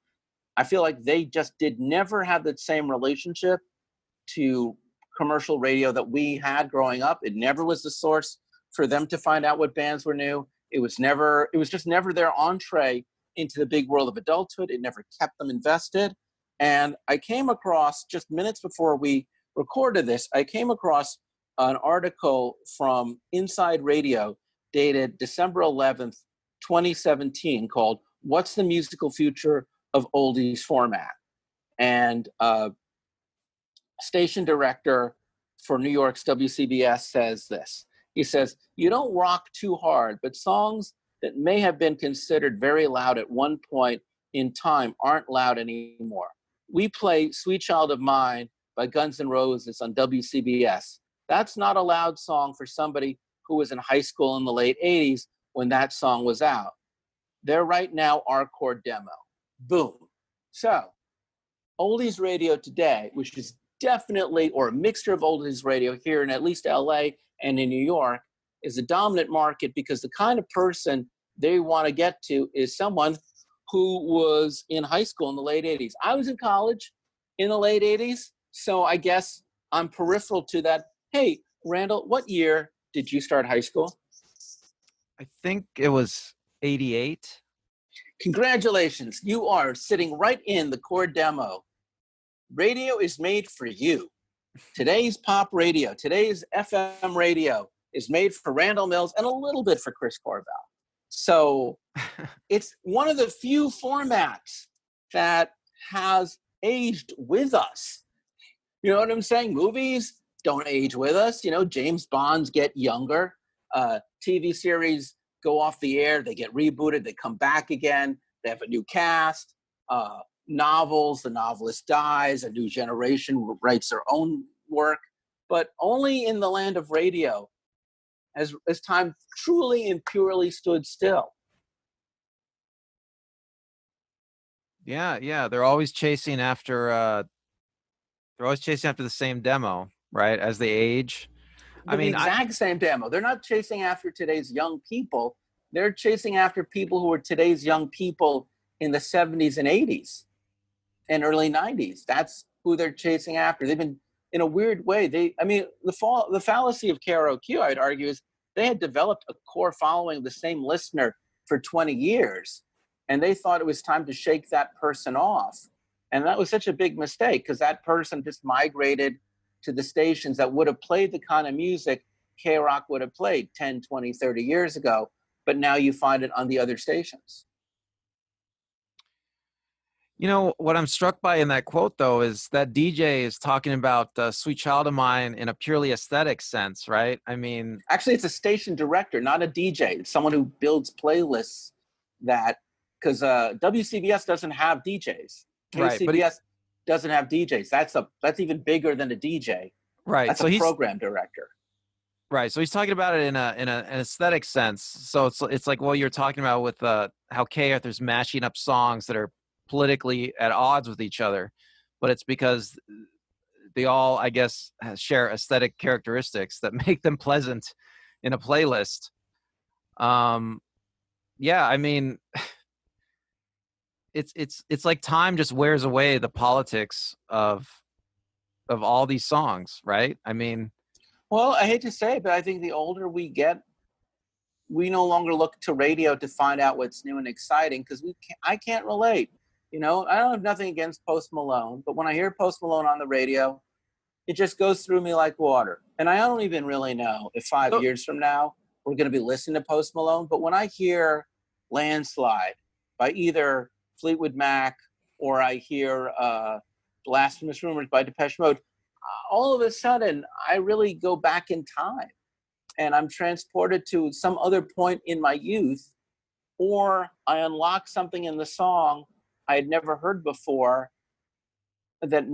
I feel like they just did never have that same relationship to commercial radio that we had growing up. It never was the source for them to find out what bands were new. It was just never their entree into the big world of adulthood. It never kept them invested. And I came across, just minutes before we recorded this, I came across an article from Inside Radio dated December 11th, 2017, called "What's the Musical Future of Oldies Format?" And station director for New York's WCBS says this. He says, "You don't rock too hard, but songs that may have been considered very loud at one point in time aren't loud anymore. We play Sweet Child of Mine by Guns N' Roses on WCBS. That's not a loud song for somebody who was in high school in the late 80s when that song was out. They're right now our core demo." Boom. So, oldies radio today, which is definitely, or a mixture of oldies radio here in at least LA and in New York, is a dominant market because the kind of person they want to get to is someone who was in high school in the late 80s. I was in college in the late 80s, so I guess I'm peripheral to that. Hey, Randall, what year did you start high school? I think it was 88. Congratulations, you are sitting right in the core demo. Radio is made for you. Today's pop radio, today's FM radio is made for Randall Mills and a little bit for Chris Corvell. So it's one of the few formats that has aged with us. You know what I'm saying? Movies don't age with us. You know, James Bonds get younger. TV series go off the air, they get rebooted, they come back again, they have a new cast. Novels, the novelist dies, a new generation writes their own work. But only in the land of radio has time truly and purely stood still. Yeah, they're always chasing after the same demo, right? As they age. The exact same demo. They're not chasing after today's young people. They're chasing after people who are today's young people in the 70s and 80s and early 90s. That's who they're chasing after. They've been, in a weird way, the fallacy of KROQ, I'd argue, is they had developed a core following of the same listener for 20 years, and they thought it was time to shake that person off. And that was such a big mistake, because that person just migrated to the stations that would have played the kind of music K-Rock would have played 10, 20, 30 years ago, but now you find it on the other stations. You know, what I'm struck by in that quote, though, is that DJ is talking about Sweet Child of Mine in a purely aesthetic sense, right? I mean... Actually, it's a station director, not a DJ. It's someone who builds playlists that... Because WCBS doesn't have DJs. Right, KCBS doesn't have DJs. That's even bigger than a DJ. Right. That's a program director. Right. So he's talking about it in an aesthetic sense. So it's like what you're talking about with how KRTH is mashing up songs that are politically at odds with each other, but it's because they all, I guess, share aesthetic characteristics that make them pleasant in a playlist. Yeah, I mean, it's like time just wears away the politics of all these songs, right? I mean, well, I hate to say it, but I think the older we get, we no longer look to radio to find out what's new and exciting, because I can't relate. You know, I don't have nothing against Post Malone, but when I hear Post Malone on the radio, it just goes through me like water. And I don't even really know if 5 years from now we're going to be listening to Post Malone. But when I hear Landslide by either Fleetwood Mac or I hear Blasphemous Rumors by Depeche Mode, all of a sudden I really go back in time and I'm transported to some other point in my youth, or I unlock something in the song I had never heard before that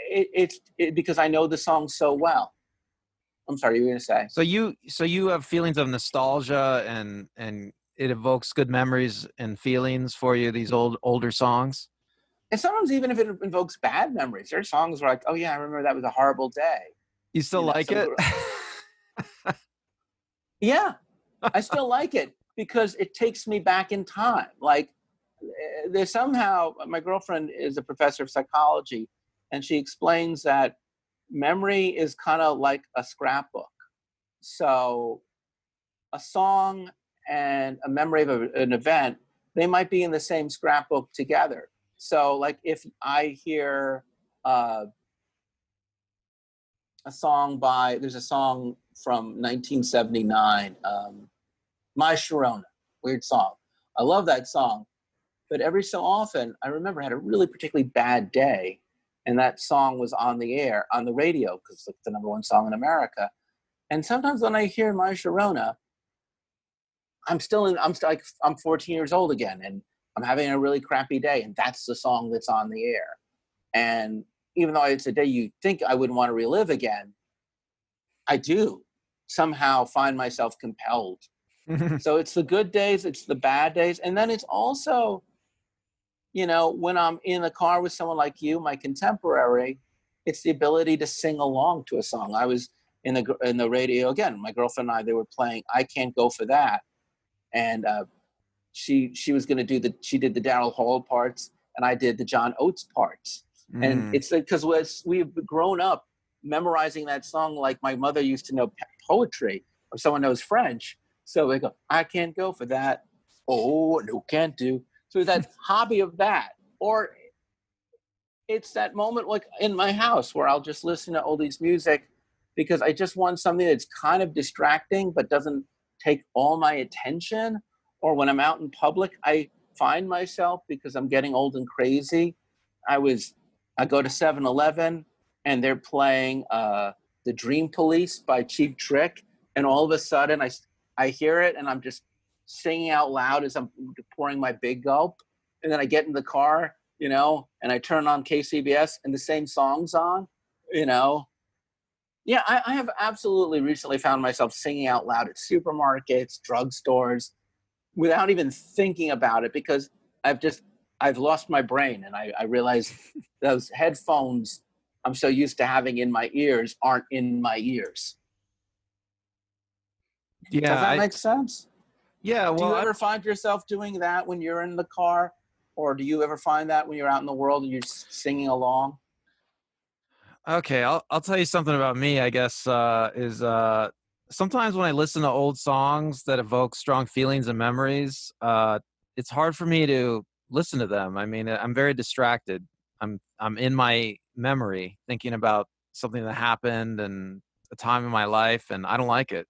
it's because I know the song so well. I'm sorry, you were going to say. So you have feelings of nostalgia and it evokes good memories and feelings for you, these older songs? And sometimes even if it invokes bad memories, there's songs where like, oh yeah, I remember that was a horrible day. You still like it? Yeah, I still like it because it takes me back in time. Like there's somehow, my girlfriend is a professor of psychology, and she explains that memory is kind of like a scrapbook. So a song and a memory of an event, they might be in the same scrapbook together. So like if I hear a song there's a song from 1979, My Sharona, weird song. I love that song. But every so often, I remember I had a really particularly bad day, and that song was on the air, on the radio, because it's the number one song in America. And sometimes when I hear My Sharona, I'm 14 years old again, and I'm having a really crappy day, and that's the song that's on the air. And even though it's a day you think I wouldn't want to relive again, I do somehow find myself compelled. So it's the good days, it's the bad days, and then it's also, you know, when I'm in the car with someone like you, my contemporary, it's the ability to sing along to a song. I was in the radio again. My girlfriend and I, they were playing "I Can't Go for That," and she was going to do she did the Daryl Hall parts, and I did the John Oates parts. And it's because we've grown up memorizing that song like my mother used to know poetry, or someone knows French. So we go, "I can't go for that. Oh, no, can't do." So that hobby of that, or it's that moment like in my house where I'll just listen to oldies music because I just want something that's kind of distracting but doesn't take all my attention. Or when I'm out in public, I find myself, because I'm getting old and crazy, I go to 7-Eleven and they're playing The Dream Police by Cheap Trick, and all of a sudden I hear it and I'm just singing out loud as I'm pouring my big gulp. And then I get in the car, you know, and I turn on KCBS and the same song's on, you know. Yeah, I have absolutely recently found myself singing out loud at supermarkets, drugstores, without even thinking about it, because I've lost my brain, and I realize those headphones I'm so used to having in my ears aren't in my ears. Yeah, does that make sense? Yeah, well, do you ever find yourself doing that when you're in the car, or do you ever find that when you're out in the world and you're singing along? Okay, I'll tell you something about me, I guess, is sometimes when I listen to old songs that evoke strong feelings and memories, it's hard for me to listen to them. I mean, I'm very distracted. I'm in my memory thinking about something that happened and a time in my life, and I don't like it.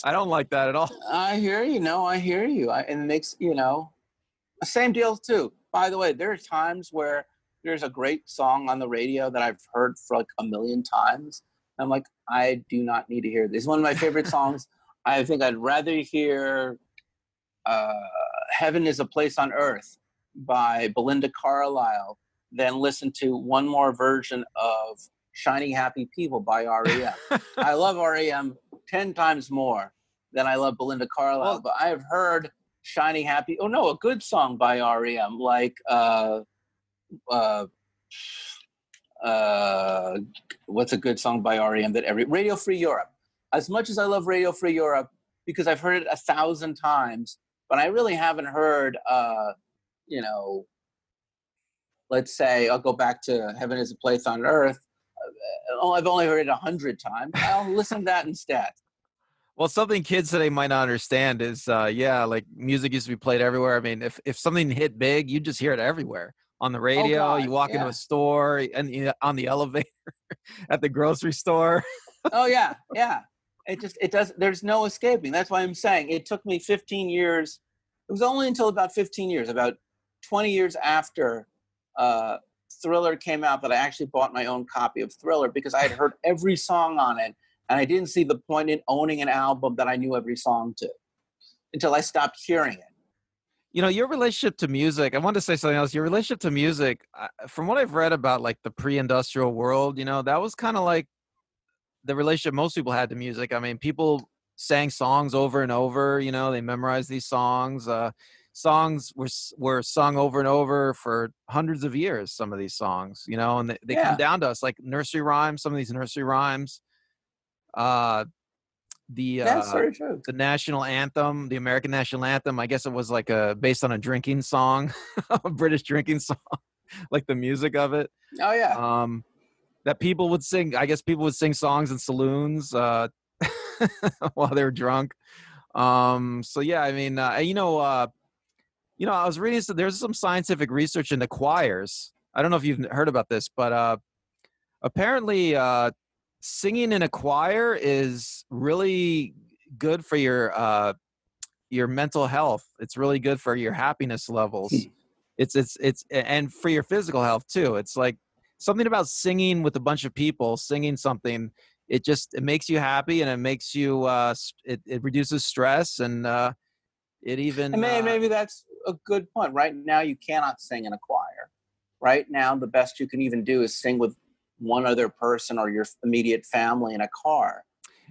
I don't like that at all. I hear you. No, I hear you. And it makes, you know, same deal too. By the way, there are times where there's a great song on the radio that I've heard for like a million times. I'm like, I do not need to hear this. It's one of my favorite songs. I think I'd rather hear Heaven is a Place on Earth by Belinda Carlisle than listen to one more version of Shiny Happy People by REM. I love REM 10 times more than I love Belinda Carlisle, but I have heard Shiny Happy, a good song by REM, like what's a good song by REM that Radio Free Europe. As much as I love Radio Free Europe, because I've heard it 1,000 times, but I really haven't heard, let's say I'll go back to Heaven is a Place on Earth. I've only heard it 100 times. I'll listen to that instead. Well, something kids today might not understand is, like music used to be played everywhere. I mean, if something hit big, you just hear it everywhere on the Oh radio. God, You walk into a yeah. store and on the elevator, at the grocery store. Oh yeah, yeah. It does. There's no escaping. That's why I'm saying it took me 15 years. It was only until about 15 years, about 20 years after uh, Thriller came out, that I actually bought my own copy of Thriller, because I had heard every song on it, and I didn't see the point in owning an album that I knew every song to, until I stopped hearing it. Your relationship to music, I wanted to say something else. Your relationship to music, from what I've read about like the pre-industrial world, that was kind of like the relationship most people had to music. I mean, people sang songs over and over, they memorized these songs. Songs were sung over and over for hundreds of years, some of these songs, and they come Yeah, down to us like nursery rhymes, some of these nursery rhymes. Uh, the that's uh, very true. the national anthem, the American national anthem, I guess it was like based on a drinking song, a British drinking song, like the music of it. Oh yeah. That people would sing. I guess people would sing songs in saloons while they were drunk. So yeah, I mean, I was reading there's some scientific research into choirs. I don't know if you've heard about this, but apparently singing in a choir is really good for your mental health. It's really good for your happiness levels. It's and for your physical health too. It's like something about singing with a bunch of people, singing something. It makes you happy, and it makes you it reduces stress, and it even And maybe that's a good point. Right now, you cannot sing in a choir. Right now, the best you can even do is sing with one other person or your immediate family in a car.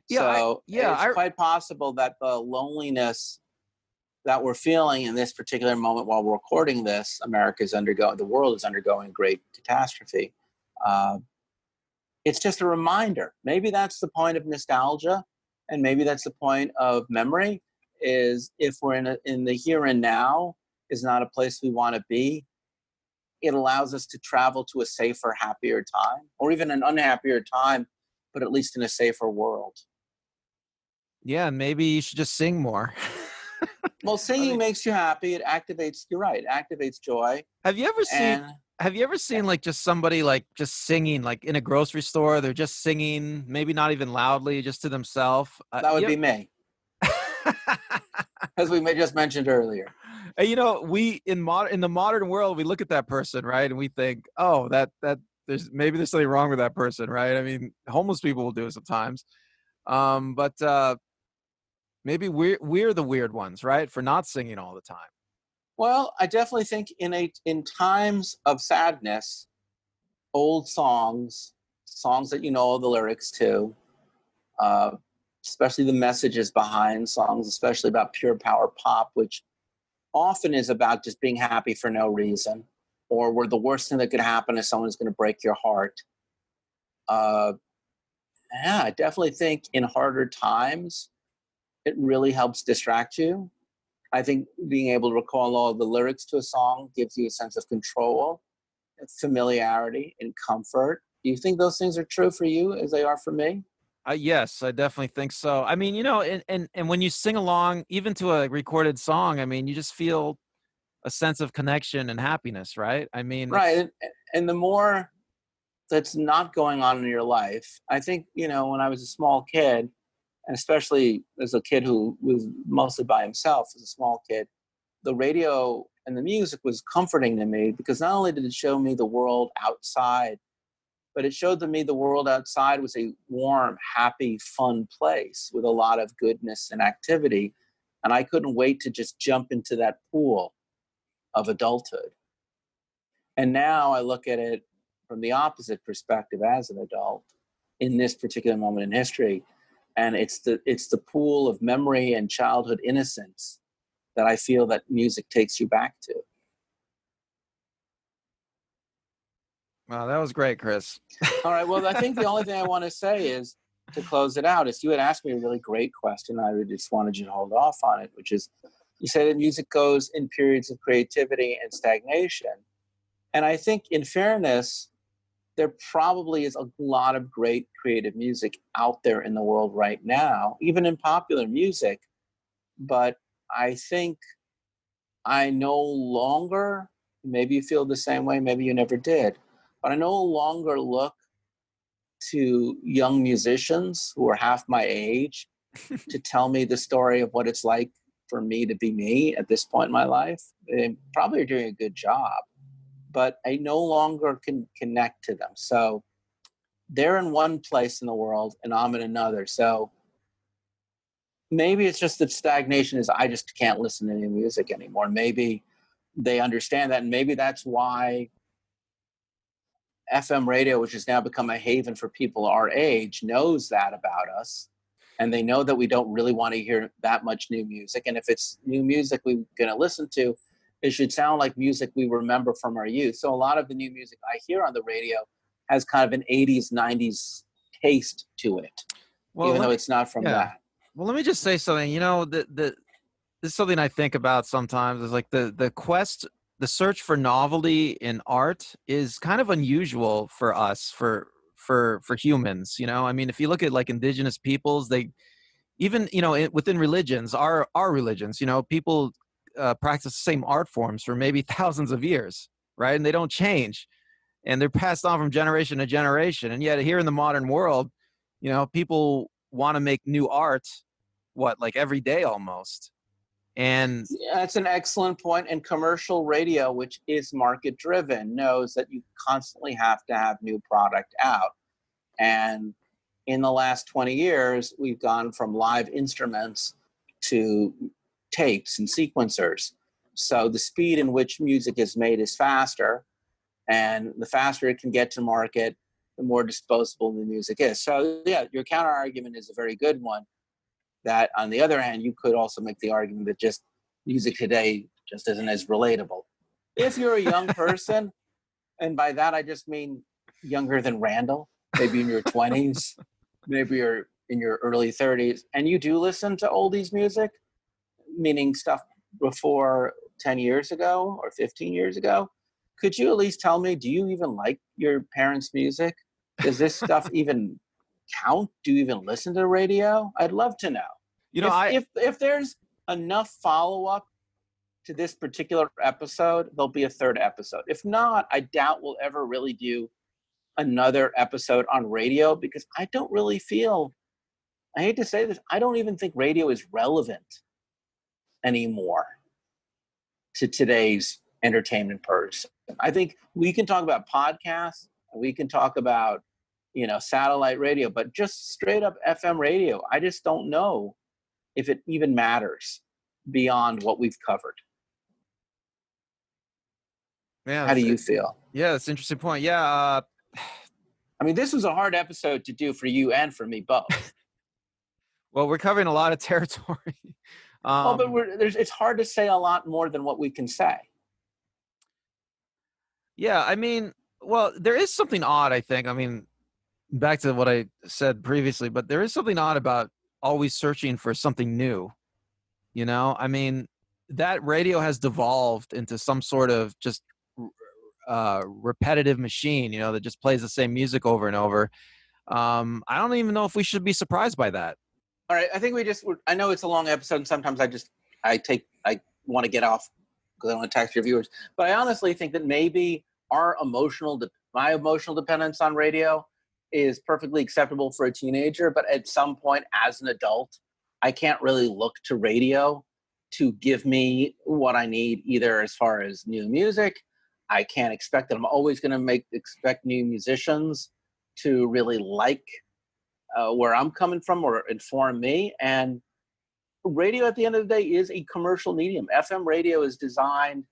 It's quite possible that the loneliness that we're feeling in this particular moment while we're recording this, the world is undergoing great catastrophe. It's just a reminder. Maybe that's the point of nostalgia, and maybe that's the point of memory, is if we're in the here and now is not a place we want to be. It allows us to travel to a safer, happier time, or even an unhappier time, but at least in a safer world. Yeah, maybe you should just sing more. Well, singing makes you happy. It activates, you're right, it activates joy. Have you ever seen like just somebody like just singing like in a grocery store? They're just singing, maybe not even loudly, just to themselves. That would be me, as we just mentioned earlier. We in the modern world, we look at that person, right, and we think, oh, that there's something wrong with that person, right? I mean, homeless people will do it sometimes, but maybe we're the weird ones, right, for not singing all the time. Well, I definitely think in times of sadness, old songs that you know the lyrics to, especially the messages behind songs, especially about pure power pop, which often is about just being happy for no reason, or where the worst thing that could happen is someone's going to break your heart. Yeah, I definitely think in harder times, it really helps distract you. I think being able to recall all the lyrics to a song gives you a sense of control, familiarity, and comfort. Do you think those things are true for you as they are for me? Yes, I definitely think so. I mean, and when you sing along, even to a recorded song, I mean, you just feel a sense of connection and happiness, right? I mean, right. And the more that's not going on in your life, I think, when I was a small kid, and especially as a kid who was mostly by himself as a small kid, the radio and the music was comforting to me, because not only did it show me the world outside, but it showed to me the world outside was a warm, happy, fun place with a lot of goodness and activity. And I couldn't wait to just jump into that pool of adulthood. And now I look at it from the opposite perspective as an adult in this particular moment in history. And it's the pool of memory and childhood innocence that I feel that music takes you back to. Wow, that was great, Chris. All right. Well, I think the only thing I want to say is, to close it out, is you had asked me a really great question. I just wanted you to hold off on it, which is, you say that music goes in periods of creativity and stagnation. And I think, in fairness, there probably is a lot of great creative music out there in the world right now, even in popular music. But I think I no longer, maybe you feel the same way, maybe you never did, but I no longer look to young musicians who are half my age to tell me the story of what it's like for me to be me at this point in my life. They probably are doing a good job, but I no longer can connect to them. So they're in one place in the world and I'm in another. So maybe it's just that stagnation is I just can't listen to any music anymore. Maybe they understand that, and maybe that's why FM radio, which has now become a haven for people our age, knows that about us. And they know that we don't really want to hear that much new music. And if it's new music we're going to listen to, it should sound like music we remember from our youth. So a lot of the new music I hear on the radio has kind of an 80s, 90s taste to it, even though it's not from that. Well, let me just say something. You know, this is something I think about sometimes. Is like the search for novelty in art is kind of unusual for us, for humans. You know, I mean, if you look at like indigenous peoples, they even, you know, within religions, our religions, you know, people practice the same art forms for maybe thousands of years, right? And they don't change, and they're passed on from generation to generation. And yet here in the modern world, you know, people want to make new art, like every day almost. And yeah, that's an excellent point. And commercial radio, which is market driven, knows that you constantly have to have new product out. And in the last 20 years, we've gone from live instruments to tapes and sequencers. So the speed in which music is made is faster, and the faster it can get to market, the more disposable the music is. So yeah, your counter argument is a very good one. That on the other hand, you could also make the argument that just music today just isn't as relatable. If you're a young person, and by that I just mean younger than Randall, maybe in your 20s, maybe you're in your early 30s, and you do listen to oldies music, meaning stuff before 10 years ago or 15 years ago, could you at least tell me, do you even like your parents' music? Does this stuff even count? Do you even listen to the radio? I'd love to know. You know, if there's enough follow-up to this particular episode, there'll be a third episode. If not, I doubt we'll ever really do another episode on radio, because I don't really feel, I hate to say this, I don't even think radio is relevant anymore to today's entertainment person. I think we can talk about podcasts, we can talk about, you know, satellite radio, but just straight up FM radio, I just don't know if it even matters beyond what we've covered. Yeah. How do you feel? Yeah, that's an interesting point. Yeah. I mean, this was a hard episode to do for you and for me both. Well, we're covering a lot of territory. But it's hard to say a lot more than what we can say. Yeah, I mean, well, there is something odd, I think. I mean, back to what I said previously, but there is something odd about always searching for something new. You know, I mean, that radio has devolved into some sort of just repetitive machine, you know, that just plays the same music over and over. I don't even know if we should be surprised by that. All right, I think I know it's a long episode, and sometimes I want to get off because I don't want to tax your viewers, but I honestly think that maybe my emotional dependence on radio is perfectly acceptable for a teenager, but at some point as an adult, I can't really look to radio to give me what I need, either as far as new music. I can't expect that I'm always going to expect new musicians to really like where I'm coming from or inform me. And radio at the end of the day is a commercial medium. FM radio is designed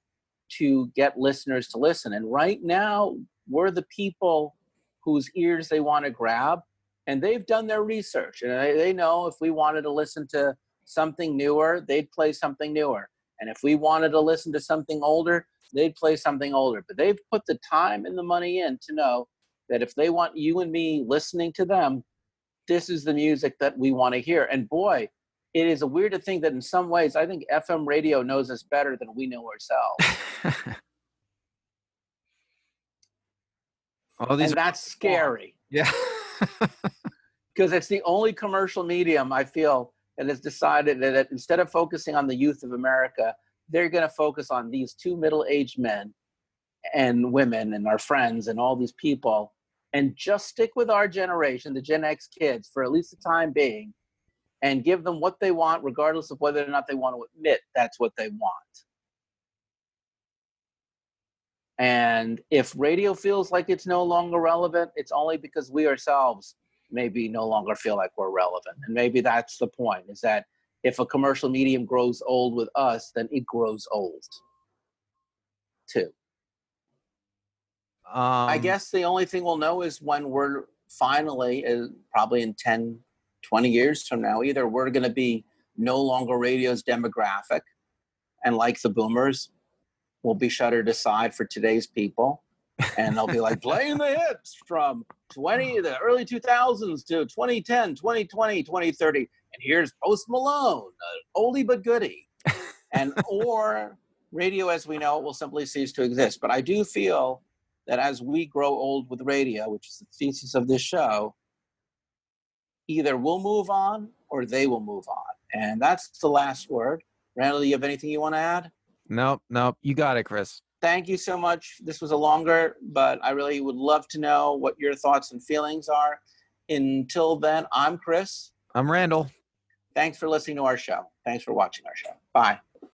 to get listeners to listen. And right now, we're the people whose ears they want to grab. And they've done their research. And they know if we wanted to listen to something newer, they'd play something newer. And if we wanted to listen to something older, they'd play something older. But they've put the time and the money in to know that if they want you and me listening to them, this is the music that we want to hear. And boy, it is weird to think that in some ways, I think FM radio knows us better than we know ourselves. Oh, and that's scary. Yeah. Because it's the only commercial medium, I feel, that has decided that instead of focusing on the youth of America, they're going to focus on these two middle-aged men and women and our friends and all these people, and just stick with our generation, the Gen X kids, for at least the time being, and give them what they want, regardless of whether or not they want to admit that's what they want. And if radio feels like it's no longer relevant, it's only because we ourselves maybe no longer feel like we're relevant. And maybe that's the point, is that if a commercial medium grows old with us, then it grows old too. I guess the only thing we'll know is when we're finally, probably in 10, 20 years from now, either we're going to be no longer radio's demographic, and like the boomers, we'll be shuttered aside for today's people, and they'll be like playing the hits from the early 2000s to 2010, 2020, 2030, and here's Post Malone, oldie but goodie. And or radio as we know it will simply cease to exist. But I do feel that as we grow old with radio, which is the thesis of this show, either we'll move on or they will move on. And that's the last word. Randall, do you have anything you want to add? Nope. You got it, Chris. Thank you so much. This was a longer, but I really would love to know what your thoughts and feelings are. Until then, I'm Chris. I'm Randall. Thanks for listening to our show. Thanks for watching our show. Bye.